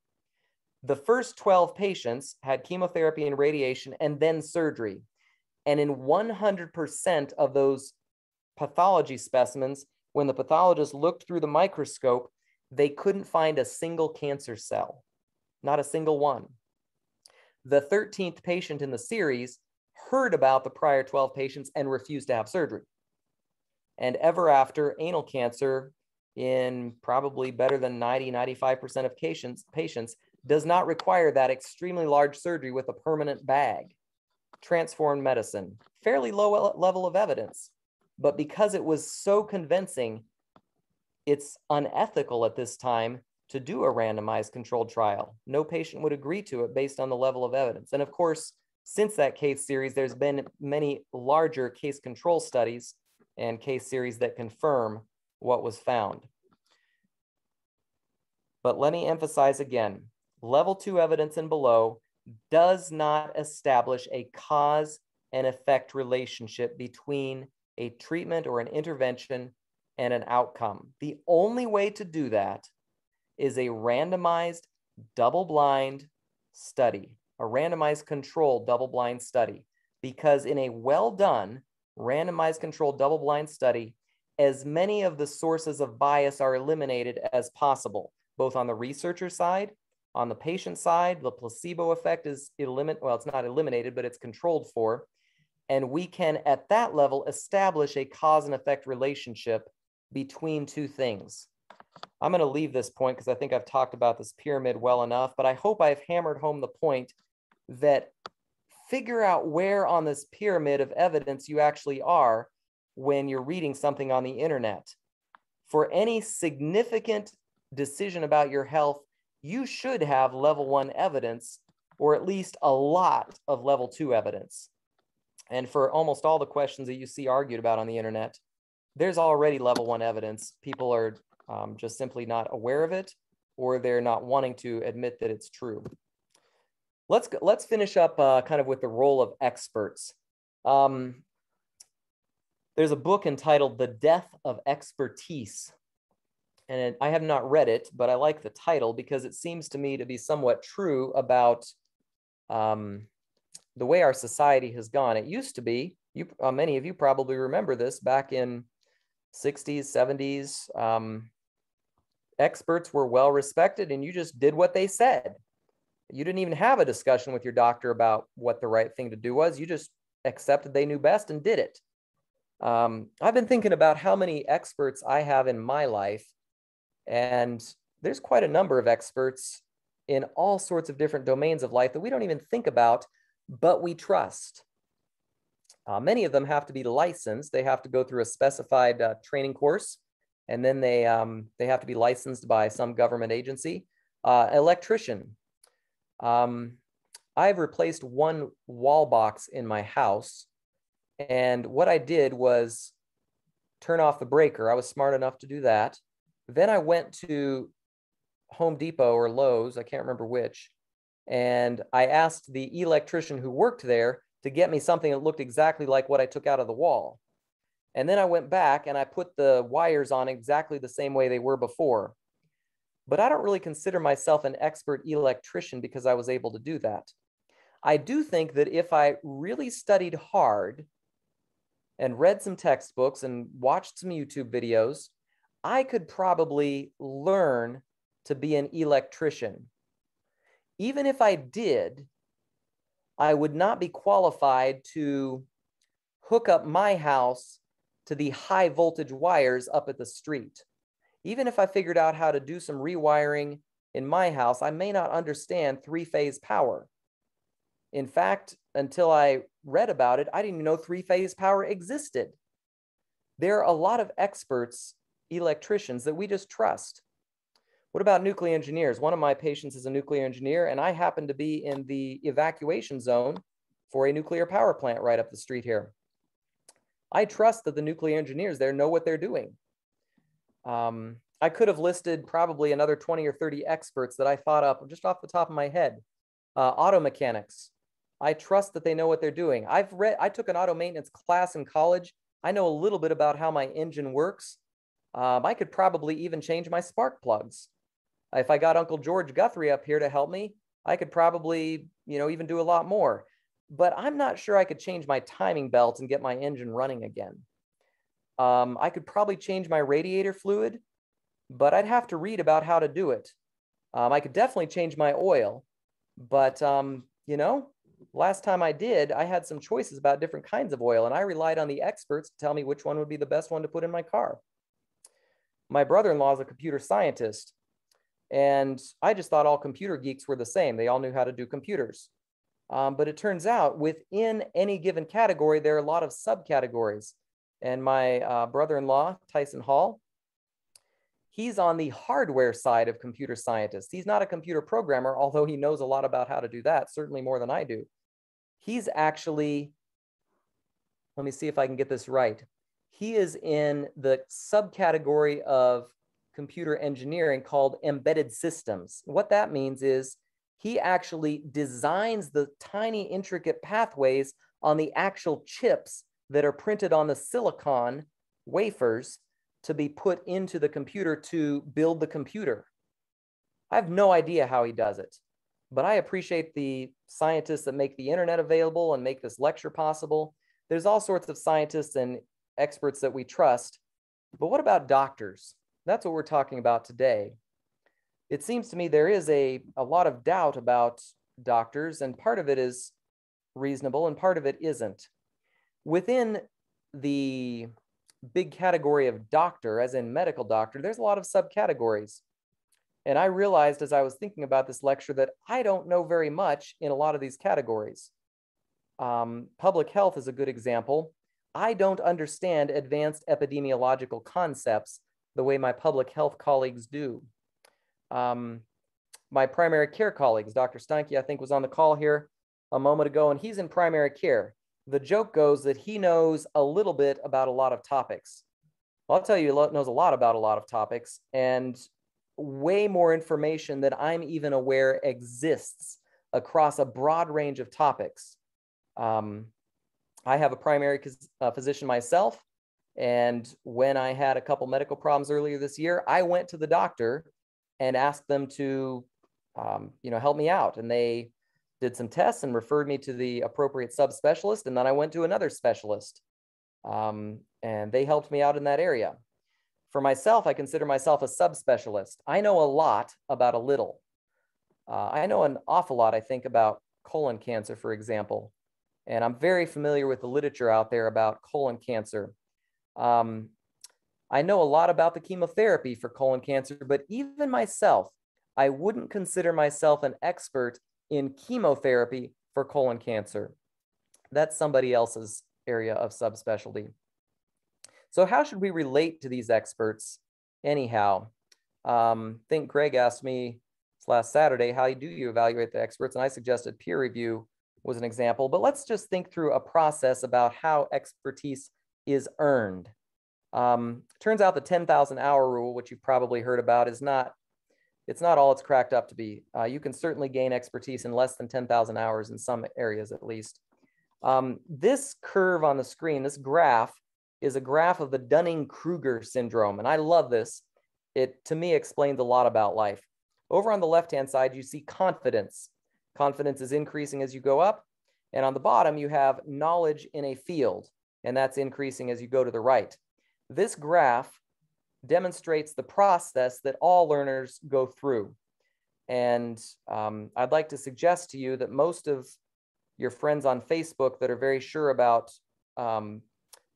The first 12 patients had chemotherapy and radiation and then surgery. And in 100% of those pathology specimens, when the pathologist looked through the microscope, they couldn't find a single cancer cell, not a single one. The 13th patient in the series heard about the prior 12 patients and refused to have surgery. And ever after, anal cancer in probably better than 90–95% of patients does not require that extremely large surgery with a permanent bag. Transformed medicine, fairly low level of evidence, but because it was so convincing, it's unethical at this time to do a randomized controlled trial. No patient would agree to it based on the level of evidence. And of course, since that case series, there's been many larger case control studies and case series that confirm what was found. But let me emphasize again, level 2 evidence and below does not establish a cause and effect relationship between a treatment or an intervention and an outcome. The only way to do that is a randomized double-blind study, a randomized controlled double-blind study, because in a well-done randomized controlled double-blind study, as many of the sources of bias are eliminated as possible, both on the researcher side, on the patient side. The placebo effect is well, it's not eliminated, but it's controlled for. And we can, at that level, establish a cause and effect relationship between two things. I'm going to leave this point because I think I've talked about this pyramid well enough, but I hope I've hammered home the point that figure out where on this pyramid of evidence you actually are when you're reading something on the internet. For any significant decision about your health, you should have level 1 evidence, or at least a lot of level 2 evidence. And for almost all the questions that you see argued about on the internet, there's already level 1 evidence. People are just simply not aware of it, or they're not wanting to admit that it's true. Let's finish up kind of with the role of experts. There's a book entitled The Death of Expertise. And I have not read it, but I like the title because it seems to me to be somewhat true about the way our society has gone. It used to be, many of you probably remember this, back in 60s, 70s, experts were well respected and you just did what they said. You didn't even have a discussion with your doctor about what the right thing to do was. You just accepted they knew best and did it. I've been thinking about how many experts I have in my life, and there's quite a number of experts in all sorts of different domains of life that we don't even think about, but we trust. Many of them have to be licensed. They have to go through a specified training course, and then they have to be licensed by some government agency. Electrician. I've replaced one wall box in my house, and what I did was turn off the breaker. I was smart enough to do that. Then I went to Home Depot or Lowe's, I can't remember which, and I asked the electrician who worked there to get me something that looked exactly like what I took out of the wall. And then I went back and I put the wires on exactly the same way they were before. But I don't really consider myself an expert electrician because I was able to do that. I do think that if I really studied hard and read some textbooks and watched some YouTube videos, I could probably learn to be an electrician. Even if I did, I would not be qualified to hook up my house to the high voltage wires up at the street. Even if I figured out how to do some rewiring in my house, I may not understand three-phase power. In fact, until I read about it, I didn't even know three-phase power existed. There are a lot of experts, electricians, that we just trust. What about nuclear engineers? One of my patients is a nuclear engineer, and I happen to be in the evacuation zone for a nuclear power plant right up the street here. I trust that the nuclear engineers there know what they're doing. I could have listed probably another 20 or 30 experts that I thought up just off the top of my head. Auto mechanics. I trust that they know what they're doing. I took an auto maintenance class in college. I know a little bit about how my engine works. I could probably even change my spark plugs. If I got Uncle George Guthrie up here to help me, I could probably, even do a lot more. But I'm not sure I could change my timing belt and get my engine running again. I could probably change my radiator fluid, but I'd have to read about how to do it. I could definitely change my oil, but last time I did, I had some choices about different kinds of oil, and I relied on the experts to tell me which one would be the best one to put in my car. My brother-in-law is a computer scientist, and I just thought all computer geeks were the same. They all knew how to do computers. But it turns out within any given category, there are a lot of subcategories. And my brother-in-law, Tyson Hall, he's on the hardware side of computer scientists. He's not a computer programmer, although he knows a lot about how to do that, certainly more than I do. He's actually, let me see if I can get this right. He is in the subcategory of computer engineering called embedded systems. What that means is he actually designs the tiny intricate pathways on the actual chips that are printed on the silicon wafers to be put into the computer to build the computer. I have no idea how he does it, but I appreciate the scientists that make the internet available and make this lecture possible. There's all sorts of scientists and experts that we trust, but what about doctors? That's what we're talking about today. It seems to me there is a lot of doubt about doctors, and part of it is reasonable and part of it isn't. Within the big category of doctor, as in medical doctor, there's a lot of subcategories. And I realized as I was thinking about this lecture that I don't know very much in a lot of these categories. Public health is a good example. I don't understand advanced epidemiological concepts the way my public health colleagues do. My primary care colleagues, Dr. Steinke, I think, was on the call here a moment ago, and he's in primary care. The joke goes that he knows a little bit about a lot of topics. Well, I'll tell you, he knows a lot about a lot of topics, and way more information than I'm even aware exists across a broad range of topics. I have a primary physician myself, and when I had a couple medical problems earlier this year, I went to the doctor and asked them to, help me out. And they did some tests and referred me to the appropriate subspecialist. And then I went to another specialist, and they helped me out in that area. For myself, I consider myself a subspecialist. I know a lot about a little. I know an awful lot, I think, about colon cancer, for example. And I'm very familiar with the literature out there about colon cancer. I know a lot about the chemotherapy for colon cancer, but even myself, I wouldn't consider myself an expert in chemotherapy for colon cancer. That's somebody else's area of subspecialty. So how should we relate to these experts anyhow? I think Greg asked me last Saturday, how do you evaluate the experts? And I suggested peer review was an example, but let's just think through a process about how expertise is earned. Turns out the 10,000 hour rule, which you've probably heard about, it's not all it's cracked up to be. You can certainly gain expertise in less than 10,000 hours in some areas at least. This curve on the screen, this graph, is a graph of the Dunning-Kruger syndrome. And I love this. It, to me, explains a lot about life. Over on the left-hand side, you see confidence. Confidence is increasing as you go up. And on the bottom, you have knowledge in a field. And that's increasing as you go to the right. This graph demonstrates the process that all learners go through. And I'd like to suggest to you that most of your friends on Facebook that are very sure about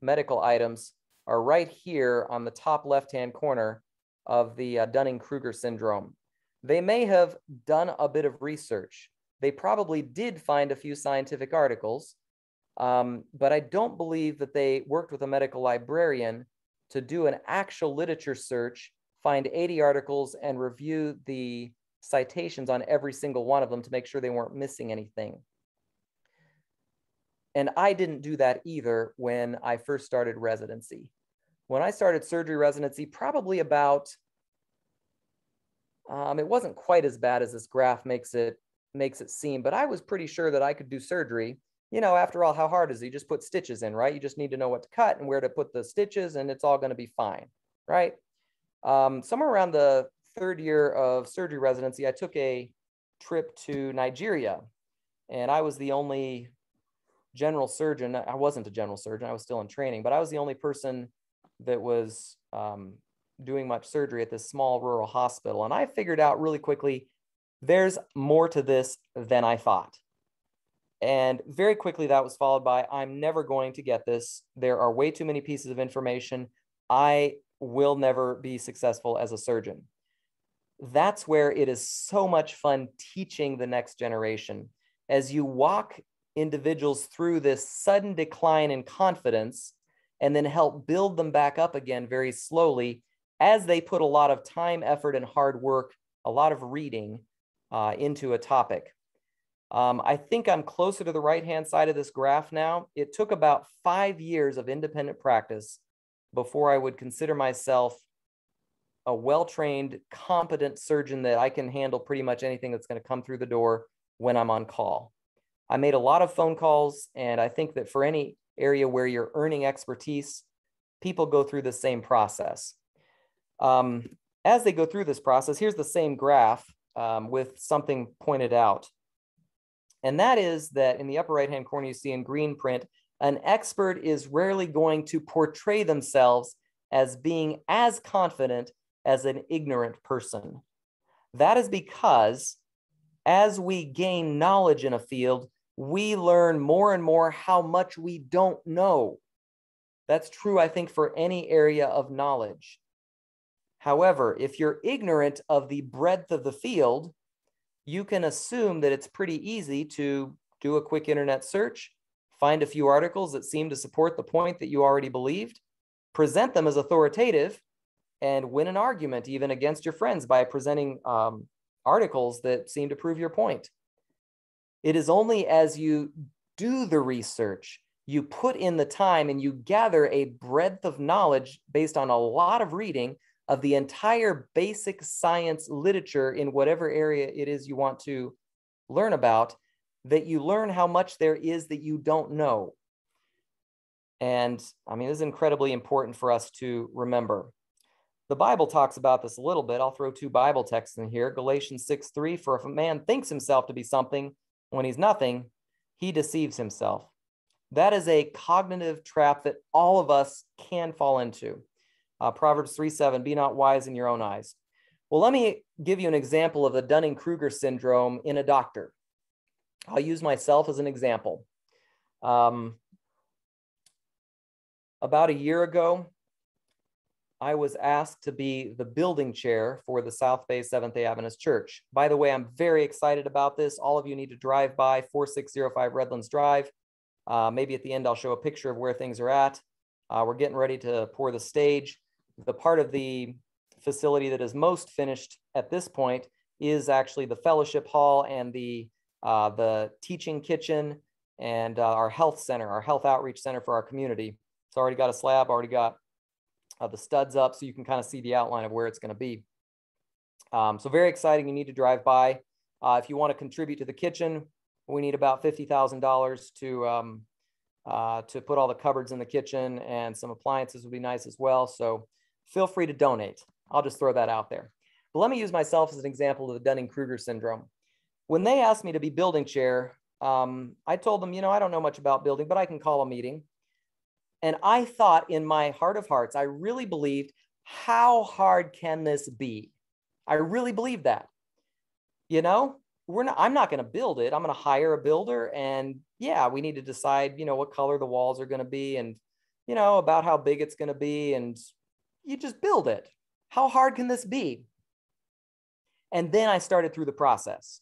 medical items are right here on the top left-hand corner of the Dunning-Kruger syndrome. They may have done a bit of research. They probably did find a few scientific articles, but I don't believe that they worked with a medical librarian to do an actual literature search, find 80 articles, and review the citations on every single one of them to make sure they weren't missing anything. And I didn't do that either when I first started residency. When I started surgery residency, probably about, it wasn't quite as bad as this graph makes it seem, but I was pretty sure that I could do surgery. You know, after all, how hard is it? You just put stitches in, right? You just need to know what to cut and where to put the stitches, and it's all going to be fine, right? Somewhere around the third year of surgery residency, I took a trip to Nigeria, and I was the only general surgeon. I wasn't a general surgeon. I was still in training, but I was the only person that was doing much surgery at this small rural hospital. And I figured out really quickly, there's more to this than I thought. And very quickly that was followed by, I'm never going to get this. There are way too many pieces of information. I will never be successful as a surgeon. That's where it is so much fun teaching the next generation. As you walk individuals through this sudden decline in confidence and then help build them back up again very slowly as they put a lot of time, effort, and hard work, a lot of reading into a topic. I think I'm closer to the right-hand side of this graph now. It took about 5 years of independent practice before I would consider myself a well-trained, competent surgeon that I can handle pretty much anything that's going to come through the door when I'm on call. I made a lot of phone calls, and I think that for any area where you're earning expertise, people go through the same process. As they go through this process, here's the same graph with something pointed out. And that is that in the upper right-hand corner, you see in green print, an expert is rarely going to portray themselves as being as confident as an ignorant person. That is because as we gain knowledge in a field, we learn more and more how much we don't know. That's true, I think, for any area of knowledge. However, if you're ignorant of the breadth of the field, you can assume that it's pretty easy to do a quick internet search, find a few articles that seem to support the point that you already believed, present them as authoritative, and win an argument even against your friends by presenting articles that seem to prove your point. It is only as you do the research, you put in the time, and you gather a breadth of knowledge based on a lot of reading of the entire basic science literature in whatever area it is you want to learn about, that you learn how much there is that you don't know. And I mean, this is incredibly important for us to remember. The Bible talks about this a little bit. I'll throw 2 Bible texts in here. Galatians 6:3, for if a man thinks himself to be something When he's nothing, he deceives himself. That is a cognitive trap that all of us can fall into. Proverbs 3:7, be not wise in your own eyes. Well, let me give you an example of the Dunning-Kruger syndrome in a doctor. I'll use myself as an example. About a year ago, I was asked to be the building chair for the South Bay Seventh-day Adventist Church. By the way, I'm very excited about this. All of you need to drive by 4605 Redlands Drive. Maybe at the end, I'll show a picture of where things are at. We're getting ready to pour the stage. The part of the facility that is most finished at this point is actually the fellowship hall and the teaching kitchen and our health center, our health outreach center for our community. It's already got a slab, already got the studs up, so you can kind of see the outline of where it's going to be. So very exciting. You need to drive by. If you want to contribute to the kitchen, we need about $50,000 to put all the cupboards in the kitchen, and some appliances would be nice as well. So feel free to donate. I'll just throw that out there. But let me use myself as an example of the Dunning-Kruger syndrome. When they asked me to be building chair, I told them, I don't know much about building, but I can call a meeting. And I thought in my heart of hearts, I really believed, how hard can this be? I really believed that. I'm not going to build it. I'm going to hire a builder, and yeah, we need to decide, what color the walls are going to be, and, about how big it's going to be, and you just build it. How hard can this be? And then I started through the process.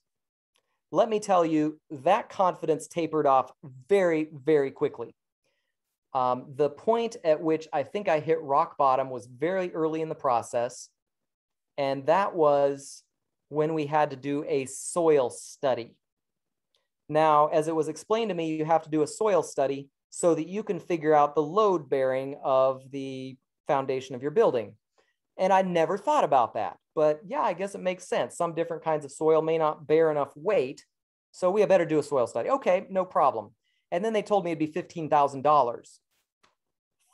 Let me tell you, that confidence tapered off very, very quickly. The point at which I think I hit rock bottom was very early in the process, and that was when we had to do a soil study. Now, as it was explained to me, you have to do a soil study so that you can figure out the load bearing of the foundation of your building. And I never thought about that, but yeah, I guess it makes sense. Some different kinds of soil may not bear enough weight, so we had better do a soil study. Okay, no problem. And then they told me it'd be $15,000.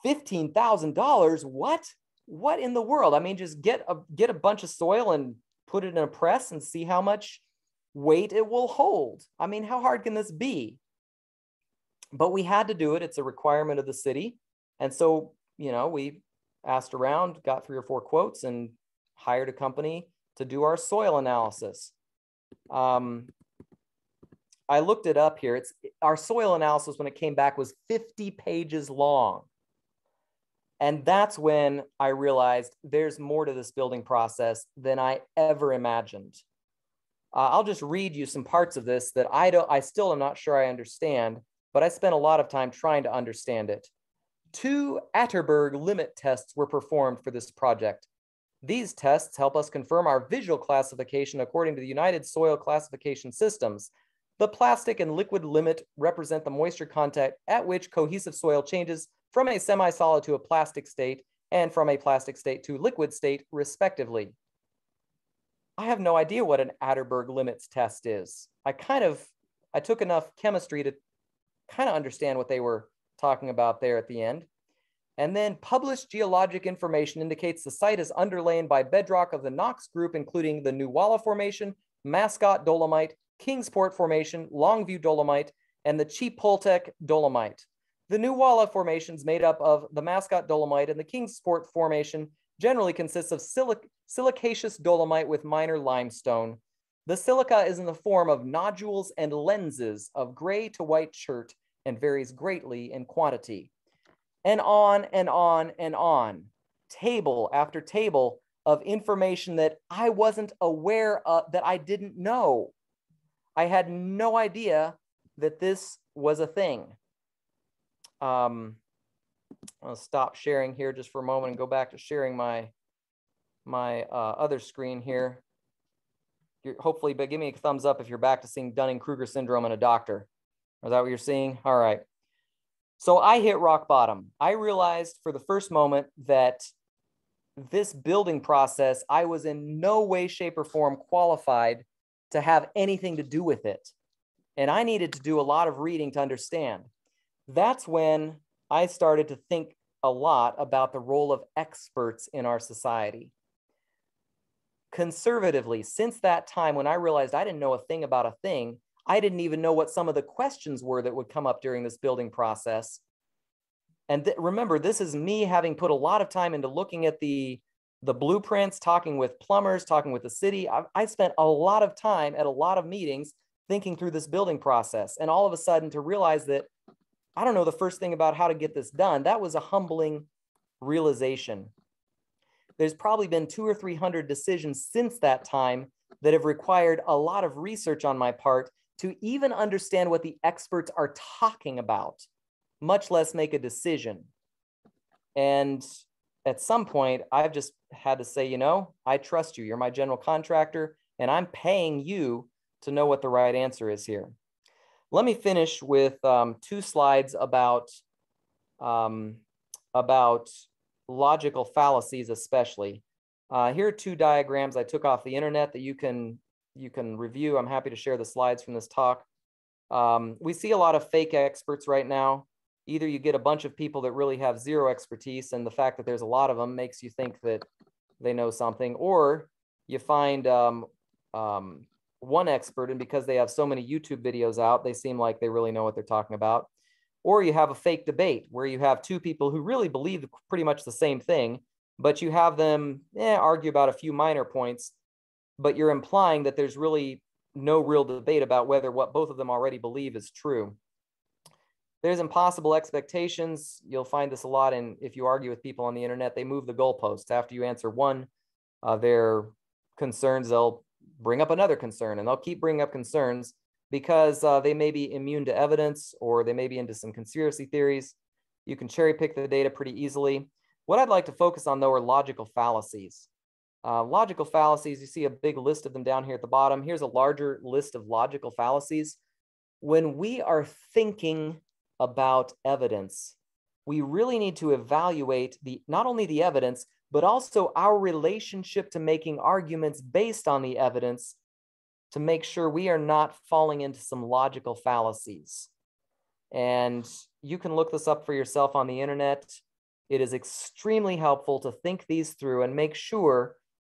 $15,000? What? What in the world? I mean, just get a bunch of soil and put it in a press and see how much weight it will hold. I mean, how hard can this be? But we had to do it. It's a requirement of the city. And so, we asked around, got 3 or 4 quotes, and hired a company to do our soil analysis. I looked it up here. Our soil analysis, when it came back, was 50 pages long. And that's when I realized there's more to this building process than I ever imagined. I'll just read you some parts of this that I still am not sure I understand, but I spent a lot of time trying to understand it. 2 Atterberg limit tests were performed for this project. These tests help us confirm our visual classification according to the United Soil Classification Systems. The plastic and liquid limit represent the moisture content at which cohesive soil changes from a semi-solid to a plastic state and from a plastic state to liquid state, respectively. I have no idea what an Atterberg limits test is. I took enough chemistry to kind of understand what they were talking about there at the end. And then published geologic information indicates the site is underlain by bedrock of the Knox group, including the New Walla Formation, Mascot Dolomite, Kingsport Formation, Longview Dolomite, and the Chipoltec Dolomite. The New Walla Formations, made up of the Mascot Dolomite and the Kingsport Formation, generally consists of silicaceous dolomite with minor limestone. The silica is in the form of nodules and lenses of gray to white chert and varies greatly in quantity. And on and on and on. Table after table of information that I wasn't aware of, that I didn't know. I had no idea that this was a thing. I'll stop sharing here just for a moment and go back to sharing my other screen here. Hopefully, but give me a thumbs up if you're back to seeing Dunning-Kruger syndrome in a doctor. Is that what you're seeing? All right. So I hit rock bottom. I realized for the first moment that this building process, I was in no way, shape, or form qualified to have anything to do with it. And I needed to do a lot of reading to understand. That's when I started to think a lot about the role of experts in our society. Conservatively, since that time when I realized I didn't know a thing about a thing, I didn't even know what some of the questions were that would come up during this building process. And remember, this is me having put a lot of time into looking at the blueprints, talking with plumbers, talking with the city. I spent a lot of time at a lot of meetings thinking through this building process. And all of a sudden to realize that I don't know the first thing about how to get this done, that was a humbling realization. There's probably been 200 or 300 decisions since that time that have required a lot of research on my part to even understand what the experts are talking about, much less make a decision. And at some point, I've just had to say, you know, I trust you. You're my general contractor, and I'm paying you to know what the right answer is here. Let me finish with 2 slides about logical fallacies, especially. Here are 2 diagrams I took off the internet that you can review. I'm happy to share the slides from this talk. We see a lot of fake experts right now. Either you get a bunch of people that really have zero expertise, and the fact that there's a lot of them makes you think that they know something, or you find one expert, and because they have so many YouTube videos out, they seem like they really know what they're talking about. Or you have a fake debate where you have 2 people who really believe pretty much the same thing, but you have them argue about a few minor points, but you're implying that there's really no real debate about whether what both of them already believe is true. There's impossible expectations. You'll find this a lot if you argue with people on the internet. They move the goalposts. After you answer one of their concerns, they'll bring up another concern, and they'll keep bringing up concerns because they may be immune to evidence, or they may be into some conspiracy theories. You can cherry pick the data pretty easily. What I'd like to focus on, though, are logical fallacies. Logical fallacies, you see a big list of them down here at the bottom. Here's a larger list of logical fallacies. When we are thinking about evidence, we really need to evaluate not only the evidence, but also our relationship to making arguments based on the evidence to make sure we are not falling into some logical fallacies. And you can look this up for yourself on the internet. It is extremely helpful to think these through and make sure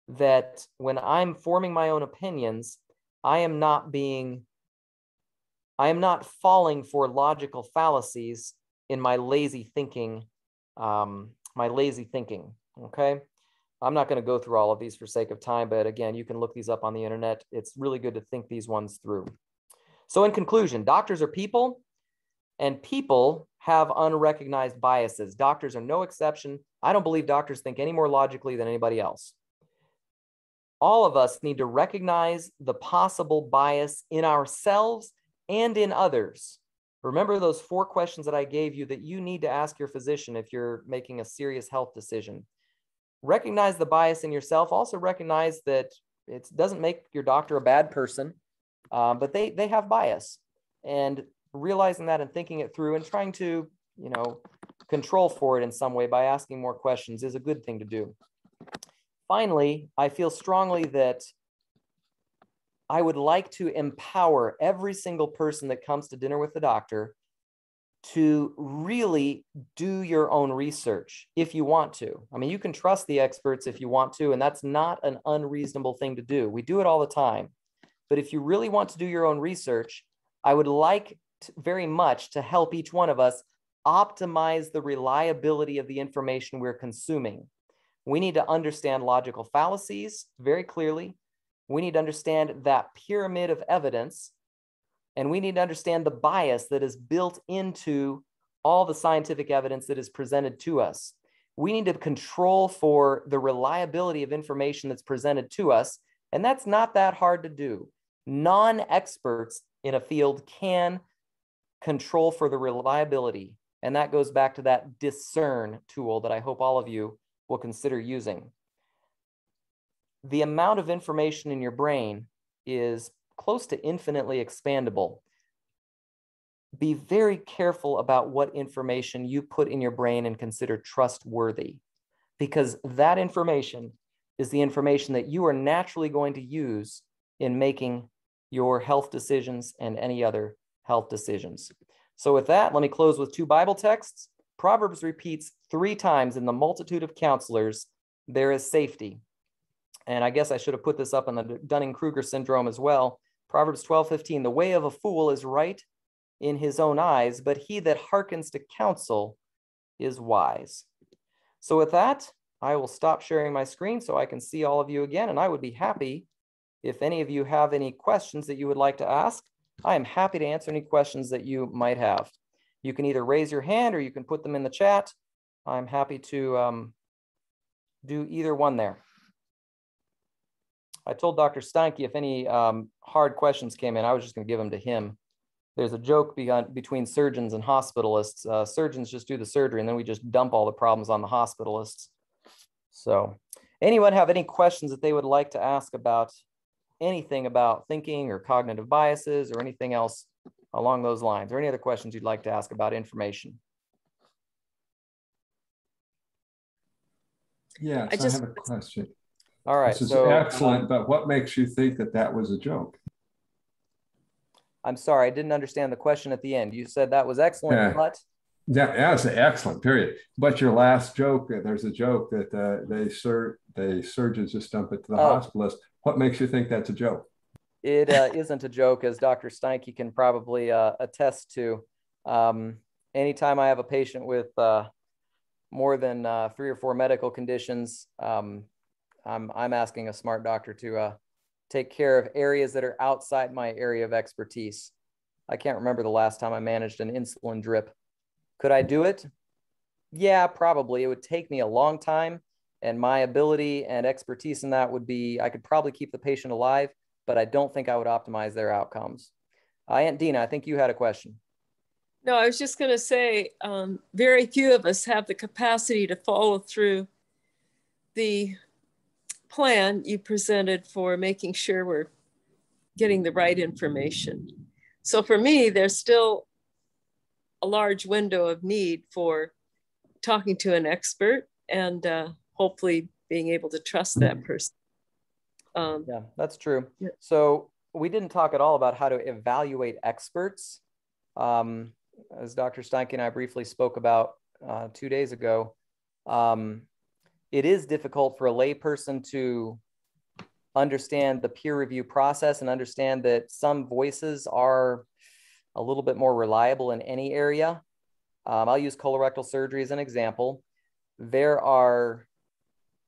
that when I'm forming my own opinions, I am not falling for logical fallacies in my lazy thinking, okay? I'm not going to go through all of these for sake of time, but again, you can look these up on the internet. It's really good to think these ones through. So in conclusion, doctors are people, and people have unrecognized biases. Doctors are no exception. I don't believe doctors think any more logically than anybody else. All of us need to recognize the possible bias in ourselves and in others. Remember those 4 questions that I gave you that you need to ask your physician if you're making a serious health decision. Recognize the bias in yourself. Also recognize that it doesn't make your doctor a bad person, but they have bias. And realizing that and thinking it through and trying to, control for it in some way by asking more questions is a good thing to do. Finally, I feel strongly that I would like to empower every single person that comes to dinner with the doctor to really do your own research if you want to. I mean, you can trust the experts if you want to, and that's not an unreasonable thing to do. We do it all the time. But if you really want to do your own research, I would like very much to help each one of us optimize the reliability of the information we're consuming. We need to understand logical fallacies very clearly. We need to understand that pyramid of evidence, and we need to understand the bias that is built into all the scientific evidence that is presented to us. We need to control for the reliability of information that's presented to us, and that's not that hard to do. Non-experts in a field can control for the reliability, and that goes back to that discern tool that I hope all of you will consider using. The amount of information in your brain is close to infinitely expandable. Be very careful about what information you put in your brain and consider trustworthy, because that information is the information that you are naturally going to use in making your health decisions and any other health decisions. So with that, let me close with 2 Bible texts. Proverbs repeats 3 times in the multitude of counselors, there is safety. And I guess I should have put this up in the Dunning-Kruger syndrome as well. Proverbs 12:15, the way of a fool is right in his own eyes, but he that hearkens to counsel is wise. So with that, I will stop sharing my screen so I can see all of you again, and I would be happy if any of you have any questions that you would like to ask. I am happy to answer any questions that you might have. You can either raise your hand or you can put them in the chat. I'm happy to do either one there. I told Dr. Steinke if any hard questions came in, I was just going to give them to him. There's a joke between surgeons and hospitalists. Surgeons just do the surgery and then we just dump all the problems on the hospitalists. So anyone have any questions that they would like to ask about anything about thinking or cognitive biases or anything else along those lines, or any other questions you'd like to ask about information? Yes, I have a question. All right. This is excellent, but what makes you think that that was a joke? I'm sorry, I didn't understand the question at the end. You said that was excellent, but? Yeah, that's excellent, period. But your last joke, there's a joke that the surgeons just dump it to the hospitalist. What makes you think that's a joke? It isn't a joke, as Dr. Steinke can probably attest to. Anytime I have a patient with more than 3 or 4 medical conditions, I'm asking a smart doctor to take care of areas that are outside my area of expertise. I can't remember the last time I managed an insulin drip. Could I do it? Yeah, probably. It would take me a long time, and my ability and expertise in that would be, I could probably keep the patient alive, but I don't think I would optimize their outcomes. Aunt Dina, I think you had a question. No, I was just going to say, very few of us have the capacity to follow through the plan you presented for making sure we're getting the right information. So for me, there's still a large window of need for talking to an expert and hopefully being able to trust that person. Yeah, that's true. Yeah. So we didn't talk at all about how to evaluate experts. As Dr. Steinke and I briefly spoke about 2 days ago, it is difficult for a layperson to understand the peer review process and understand that some voices are a little bit more reliable in any area. I'll use colorectal surgery as an example. There are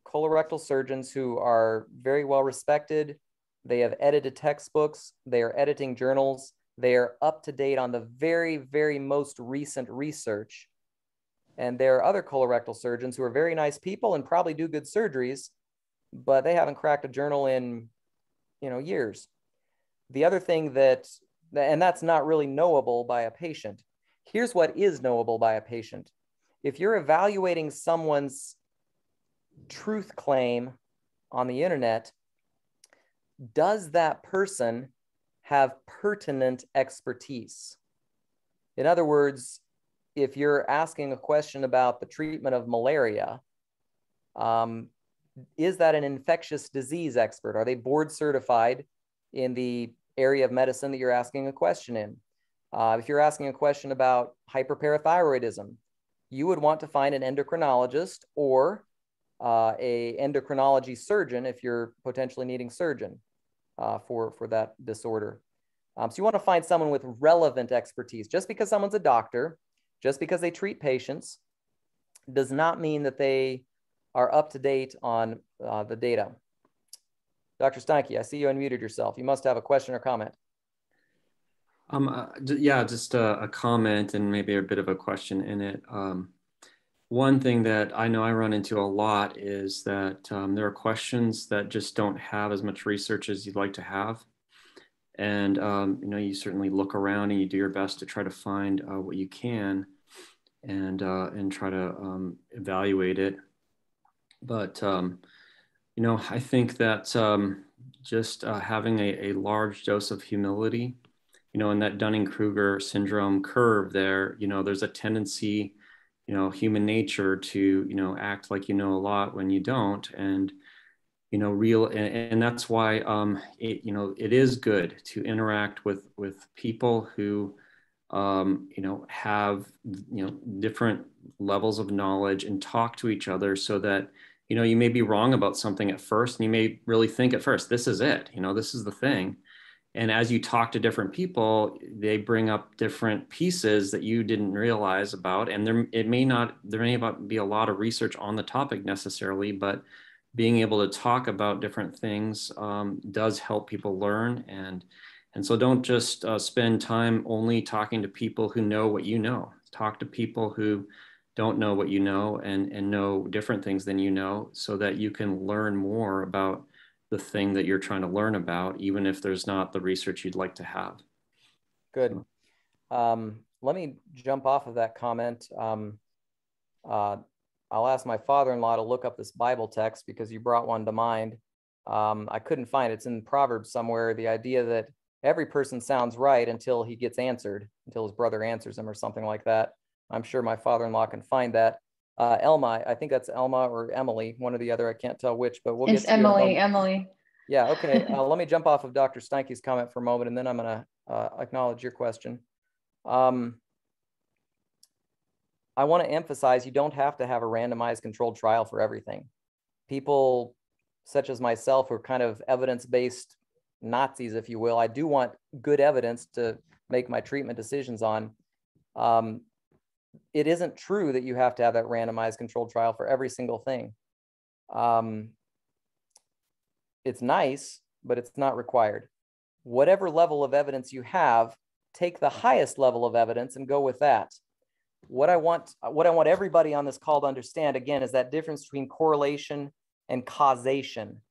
colorectal surgeons who are very well respected. They have edited textbooks. They are editing journals. They are up to date on the very, very most recent research. And there are other colorectal surgeons who are very nice people and probably do good surgeries, but they haven't cracked a journal in, years. The other thing and that's not really knowable by a patient. Here's what is knowable by a patient. If you're evaluating someone's truth claim on the internet, does that person have pertinent expertise? In other words, if you're asking a question about the treatment of malaria, is that an infectious disease expert? Are they board certified in the area of medicine that you're asking a question in? If you're asking a question about hyperparathyroidism, you would want to find an endocrinologist or a endocrinology surgeon if you're potentially needing surgeon for that disorder. So you want to find someone with relevant expertise. Just because someone's a doctor, just because they treat patients, does not mean that they are up to date on the data. Dr. Steinke, I see you unmuted yourself. You must have a question or comment. Yeah, just a comment and maybe a bit of a question in it. One thing that I know I run into a lot is that there are questions that just don't have as much research as you'd like to have. And, you certainly look around and you do your best to try to find what you can and try to evaluate it. But, I think that just having a large dose of humility, in that Dunning-Kruger syndrome curve there, there's a tendency, human nature to, act like you know a lot when you don't. And, and that's why, it is good to interact with people who, have, different levels of knowledge and talk to each other so that, you may be wrong about something at first and you may really think at first, this is it, this is the thing. And as you talk to different people, they bring up different pieces that you didn't realize about. And there may not be a lot of research on the topic necessarily, but being able to talk about different things does help people learn. And so don't just spend time only talking to people who know what you know. Talk to people who don't know what you know and know different things than you know, so that you can learn more about the thing that you're trying to learn about, even if there's not the research you'd like to have. Good. Let me jump off of that comment. I'll ask my father-in-law to look up this Bible text because you brought one to mind. I couldn't find it. It's in Proverbs somewhere. The idea that every person sounds right until he gets answered, until his brother answers him or something like that. I'm sure my father-in-law can find that. Elma, I think that's Elma or Emily, one or the other. I can't tell which, but we'll get to Emily. Emily. Yeah, okay. Let me jump off of Dr. Steinke's comment for a moment, and then I'm going to acknowledge your question. I want to emphasize you don't have to have a randomized controlled trial for everything. People such as myself who are kind of evidence-based Nazis, if you will, I do want good evidence to make my treatment decisions on. It isn't true that you have to have that randomized controlled trial for every single thing. It's nice, but it's not required. Whatever level of evidence you have, take the highest level of evidence and go with that. What I want everybody on this call to understand, again, is that difference between correlation and causation.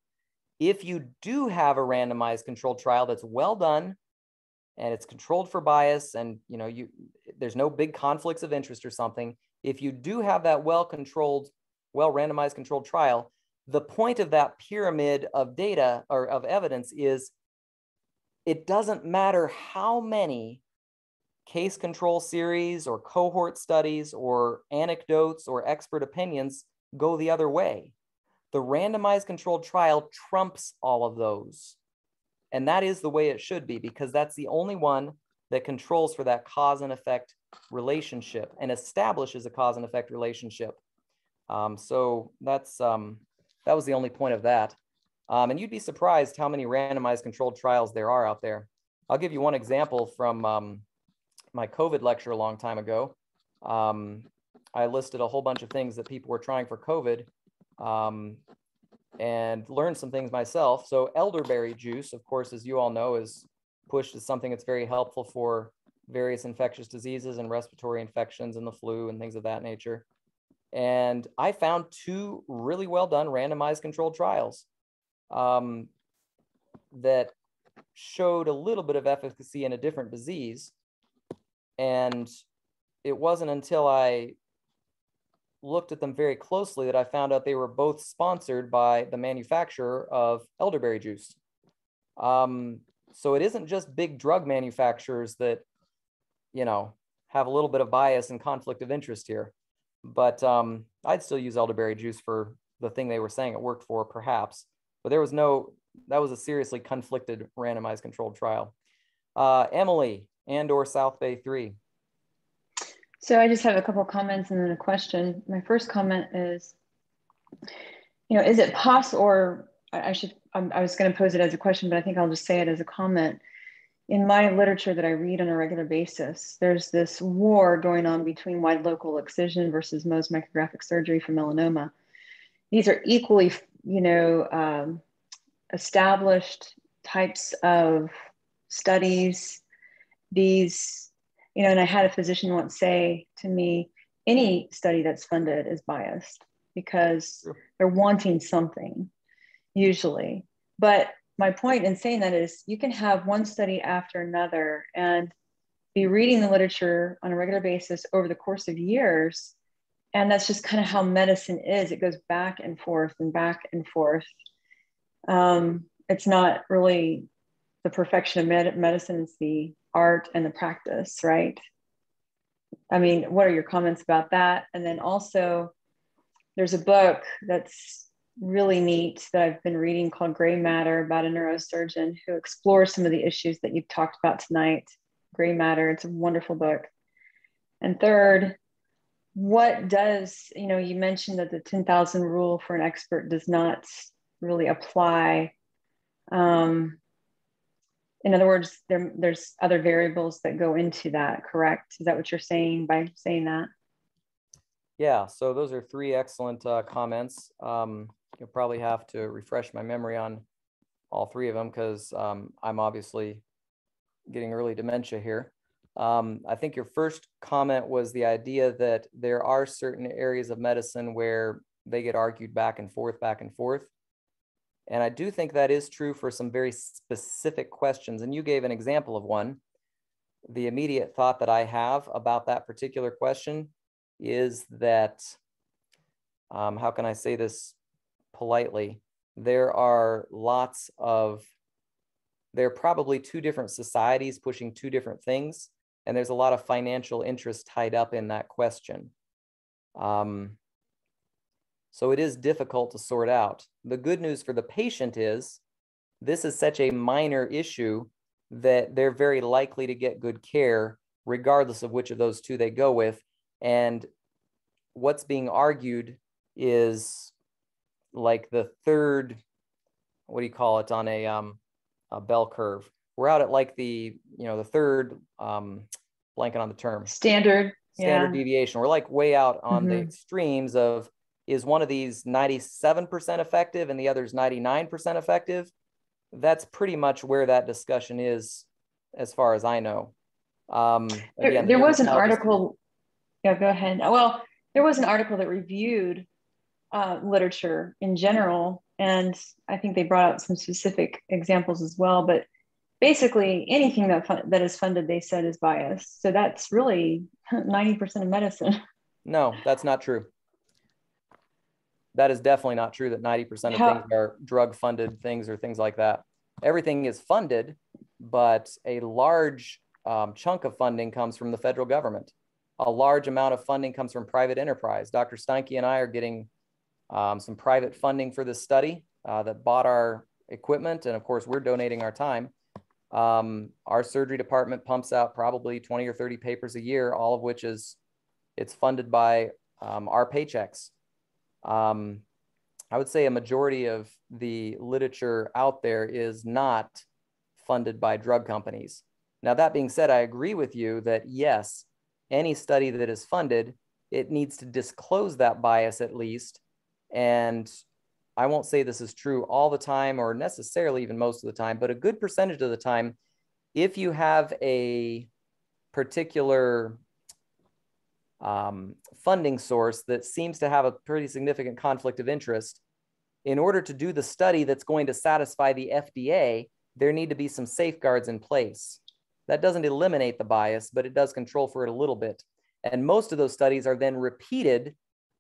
If you do have a randomized controlled trial that's well done and it's controlled for bias and there's no big conflicts of interest or something, if you do have that well-controlled, well-randomized controlled trial, the point of that pyramid of data or of evidence is it doesn't matter how many case control series or cohort studies or anecdotes or expert opinions go the other way. The randomized controlled trial trumps all of those. And that is the way it should be, because that's the only one that controls for that cause and effect relationship and establishes a cause and effect relationship. So that's that was the only point of that. And you'd be surprised how many randomized controlled trials there are out there. I'll give you one example from my COVID lecture a long time ago. I listed a whole bunch of things that people were trying for COVID and learned some things myself. So elderberry juice, of course, as you all know, is pushed as something that's very helpful for various infectious diseases and respiratory infections and the flu and things of that nature. And I found 2 really well done randomized controlled trials that showed a little bit of efficacy in a different disease. And it wasn't until I looked at them very closely that I found out they were both sponsored by the manufacturer of elderberry juice. So it isn't just big drug manufacturers that, have a little bit of bias and conflict of interest here. But I'd still use elderberry juice for the thing they were saying it worked for, perhaps. But there was that was a seriously conflicted randomized controlled trial. Emily or South Bay 3. So I just have a couple comments and then a question. My first comment is, is it possible, or I was going to pose it as a question, but I think I'll just say it as a comment. In my literature that I read on a regular basis, there's this war going on between wide local excision versus Mohs micrographic surgery for melanoma. These are equally, established types of studies. These, and I had a physician once say to me, any study that's funded is biased because they're wanting something, usually. But my point in saying that is you can have one study after another and be reading the literature on a regular basis over the course of years. And that's just kind of how medicine is. It goes back and forth and back and forth. It's not really the perfection of medicine, it's the art and the practice, right? I mean, what are your comments about that? And then also, there's a book that's really neat that I've been reading called Gray Matter, about a neurosurgeon who explores some of the issues that you've talked about tonight. Gray Matter, it's a wonderful book. And third, what does, you mentioned that the 10,000 rule for an expert does not really apply. in other words, there's other variables that go into that, correct? Is that what you're saying by saying that? Yeah, so those are three excellent comments. You'll probably have to refresh my memory on all three of them because I'm obviously getting early dementia here. I think your first comment was the idea that there are certain areas of medicine where they get argued back and forth. And I do think that is true for some very specific questions. And you gave an example of one. The immediate thought that I have about that particular question is that, how can I say this politely? There are probably two different societies pushing two different things, and there's a lot of financial interest tied up in that question. So it is difficult to sort out. The good news for the patient is this is such a minor issue that they're very likely to get good care regardless of which of those two they go with. And what's being argued is like the third, what do you call it, on a bell curve. We're out at like the third, blanking on the term. Standard deviation. We're like way out on the extremes of, is one of these 97% effective and the other's 99% effective? That's pretty much where that discussion is, as far as I know. Again, there was an article. Yeah, go ahead. Well, there was an article that reviewed literature in general, and I think they brought out some specific examples as well. But basically, anything that is funded, they said, is biased. So that's really 90% of medicine. No, that's not true. That is definitely not true that 90% of things are drug-funded things or things like that. Everything is funded, but a large chunk of funding comes from the federal government. A large amount of funding comes from private enterprise. Dr. Steinke and I are getting some private funding for this study that bought our equipment, and of course, we're donating our time. Our surgery department pumps out probably 20 or 30 papers a year, all of which it's funded by our paychecks. I would say a majority of the literature out there is not funded by drug companies. Now, that being said, I agree with you that yes, any study that is funded, it needs to disclose that bias at least. And I won't say this is true all the time or necessarily even most of the time, but a good percentage of the time, if you have a particular funding source that seems to have a pretty significant conflict of interest, in order to do the study that's going to satisfy the FDA, there need to be some safeguards in place. That doesn't eliminate the bias, but it does control for it a little bit. And most of those studies are then repeated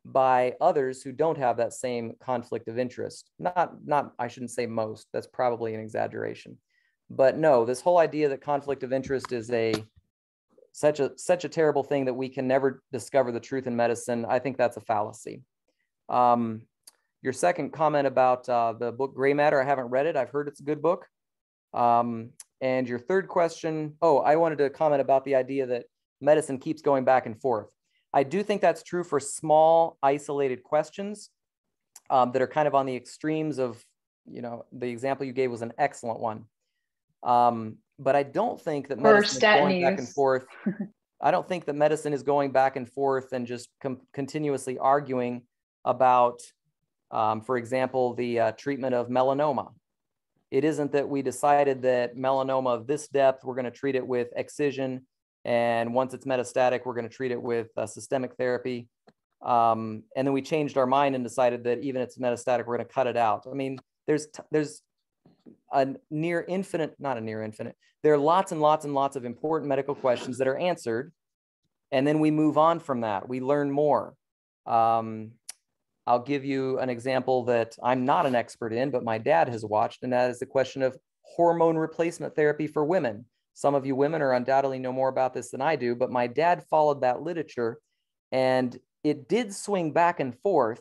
by others who don't have that same conflict of interest. I shouldn't say most, that's probably an exaggeration. But no, this whole idea that conflict of interest is such a terrible thing that we can never discover the truth in medicine, I think that's a fallacy. Your second comment about the book Gray Matter, I haven't read it. I've heard it's a good book. And your third question, I wanted to comment about the idea that medicine keeps going back and forth. I do think that's true for small, isolated questions that are kind of on the extremes of, the example you gave was an excellent one. But I don't think that medicine is going back and forth. I don't think that medicine is going back and forth and just continuously arguing about, for example, the treatment of melanoma. It isn't that we decided that melanoma of this depth, we're going to treat it with excision. And once it's metastatic, we're going to treat it with systemic therapy. And then we changed our mind and decided that even if it's metastatic, we're going to cut it out. I mean, there's a near infinite, not a near infinite. There are lots and lots and lots of important medical questions that are answered. And then we move on from that. We learn more. I'll give you an example that I'm not an expert in, but my dad has watched, and that is the question of hormone replacement therapy for women. Some of you women are undoubtedly know more about this than I do, but my dad followed that literature, and it did swing back and forth.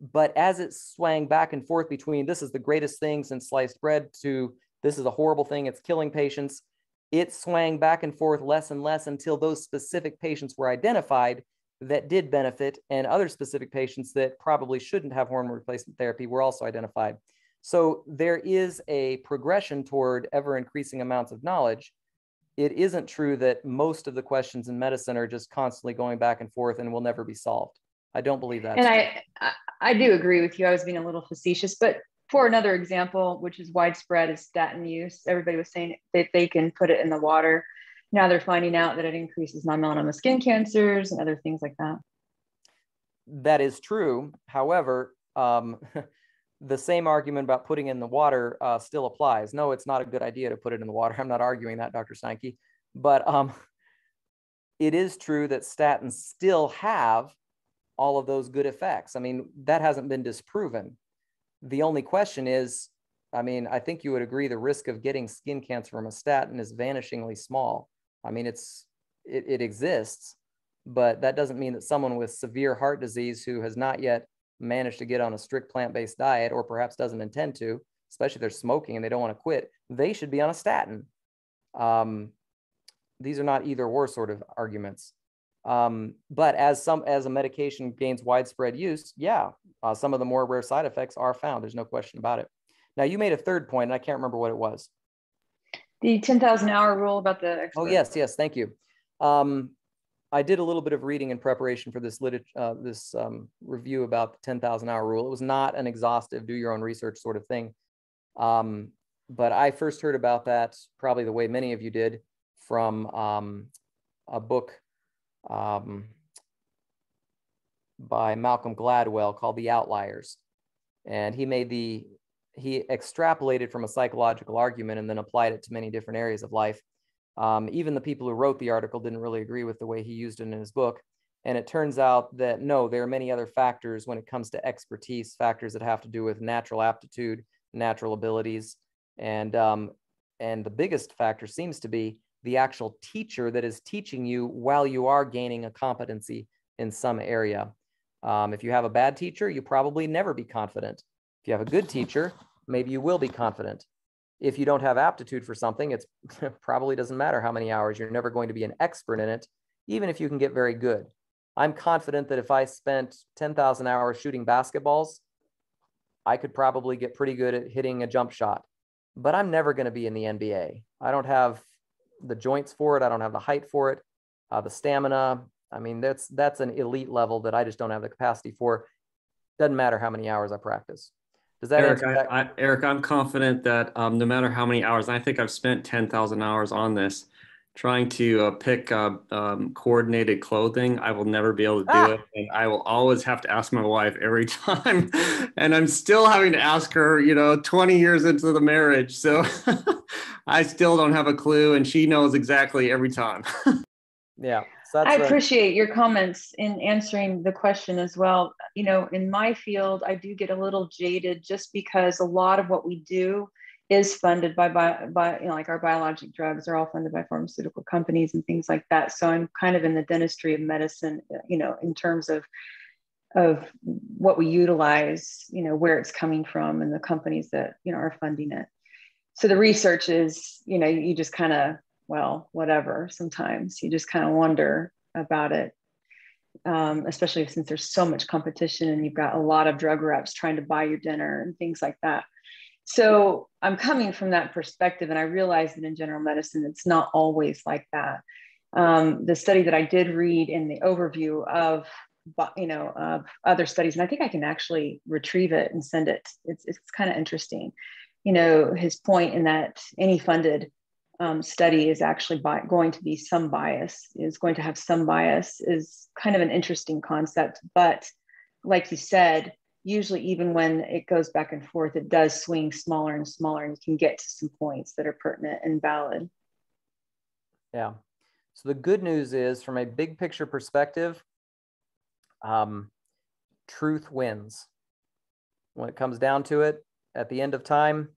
But as it swang back and forth between this is the greatest thing since sliced bread to this is a horrible thing, it's killing patients, it swang back and forth less and less until those specific patients were identified that did benefit, and other specific patients that probably shouldn't have hormone replacement therapy were also identified. So there is a progression toward ever increasing amounts of knowledge. It isn't true that most of the questions in medicine are just constantly going back and forth and will never be solved. I don't believe that. And I do agree with you. I was being a little facetious, but for another example, which is widespread, is statin use. Everybody was saying that they can put it in the water. Now they're finding out that it increases non-melanoma skin cancers and other things like that. That is true. However, the same argument about putting it in the water still applies. No, it's not a good idea to put it in the water. I'm not arguing that, Dr. Steinke. But it is true that statins still have all of those good effects. I mean, that hasn't been disproven. The only question is, I mean, I think you would agree the risk of getting skin cancer from a statin is vanishingly small. I mean, it exists, but that doesn't mean that someone with severe heart disease who has not yet managed to get on a strict plant-based diet, or perhaps doesn't intend to, especially if they're smoking and they don't want to quit, they should be on a statin. These are not either or sort of arguments. But as a medication gains widespread use, yeah, some of the more rare side effects are found. There's no question about it. Now, you made a third point, and I can't remember what it was. The 10,000 hour rule about the expert. Oh, yes, thank you. I did a little bit of reading in preparation for this review about the 10,000 hour rule. It was not an exhaustive, do your own research sort of thing. But I first heard about that probably the way many of you did from a book by Malcolm Gladwell called The Outliers. And he extrapolated from a psychological argument and then applied it to many different areas of life. Even the people who wrote the article didn't really agree with the way he used it in his book. And it turns out that no, there are many other factors when it comes to expertise, factors that have to do with natural aptitude, natural abilities. And the biggest factor seems to be the actual teacher that is teaching you while you are gaining a competency in some area. If you have a bad teacher, you probably never be confident. If you have a good teacher, maybe you will be confident. If you don't have aptitude for something, it probably doesn't matter how many hours. You're never going to be an expert in it, even if you can get very good. I'm confident that if I spent 10,000 hours shooting basketballs, I could probably get pretty good at hitting a jump shot, but I'm never going to be in the NBA. I don't have the joints for it. I don't have the height for it, the stamina. I mean, that's an elite level that I just don't have the capacity for. Doesn't matter how many hours I practice. Does that Eric, answer that? Eric, I'm confident that no matter how many hours, and I think I've spent 10,000 hours on this, trying to pick coordinated clothing, I will never be able to do it. And I will always have to ask my wife every time. And I'm still having to ask her, 20 years into the marriage. So I still don't have a clue. And she knows exactly every time. Yeah. So I appreciate your comments in answering the question as well. In my field, I do get a little jaded just because a lot of what we do is funded by like our biologic drugs are all funded by pharmaceutical companies and things like that. So I'm kind of in the dentistry of medicine, in terms of what we utilize, where it's coming from and the companies that, are funding it. So the research is, you just kind of, well, whatever, sometimes you just kind of wonder about it, especially since there's so much competition and you've got a lot of drug reps trying to buy your dinner and things like that. So I'm coming from that perspective, and I realize that in general medicine, it's not always like that. The study that I did read in the overview of other studies, and I think I can actually retrieve it and send it. It's kind of interesting. His point in that any funded study is actually going to be some bias, is going to have some bias, is kind of an interesting concept. But like you said, usually even when it goes back and forth, it does swing smaller and smaller, and you can get to some points that are pertinent and valid. Yeah. So the good news is, from a big picture perspective, truth wins. When it comes down to it, at the end of time,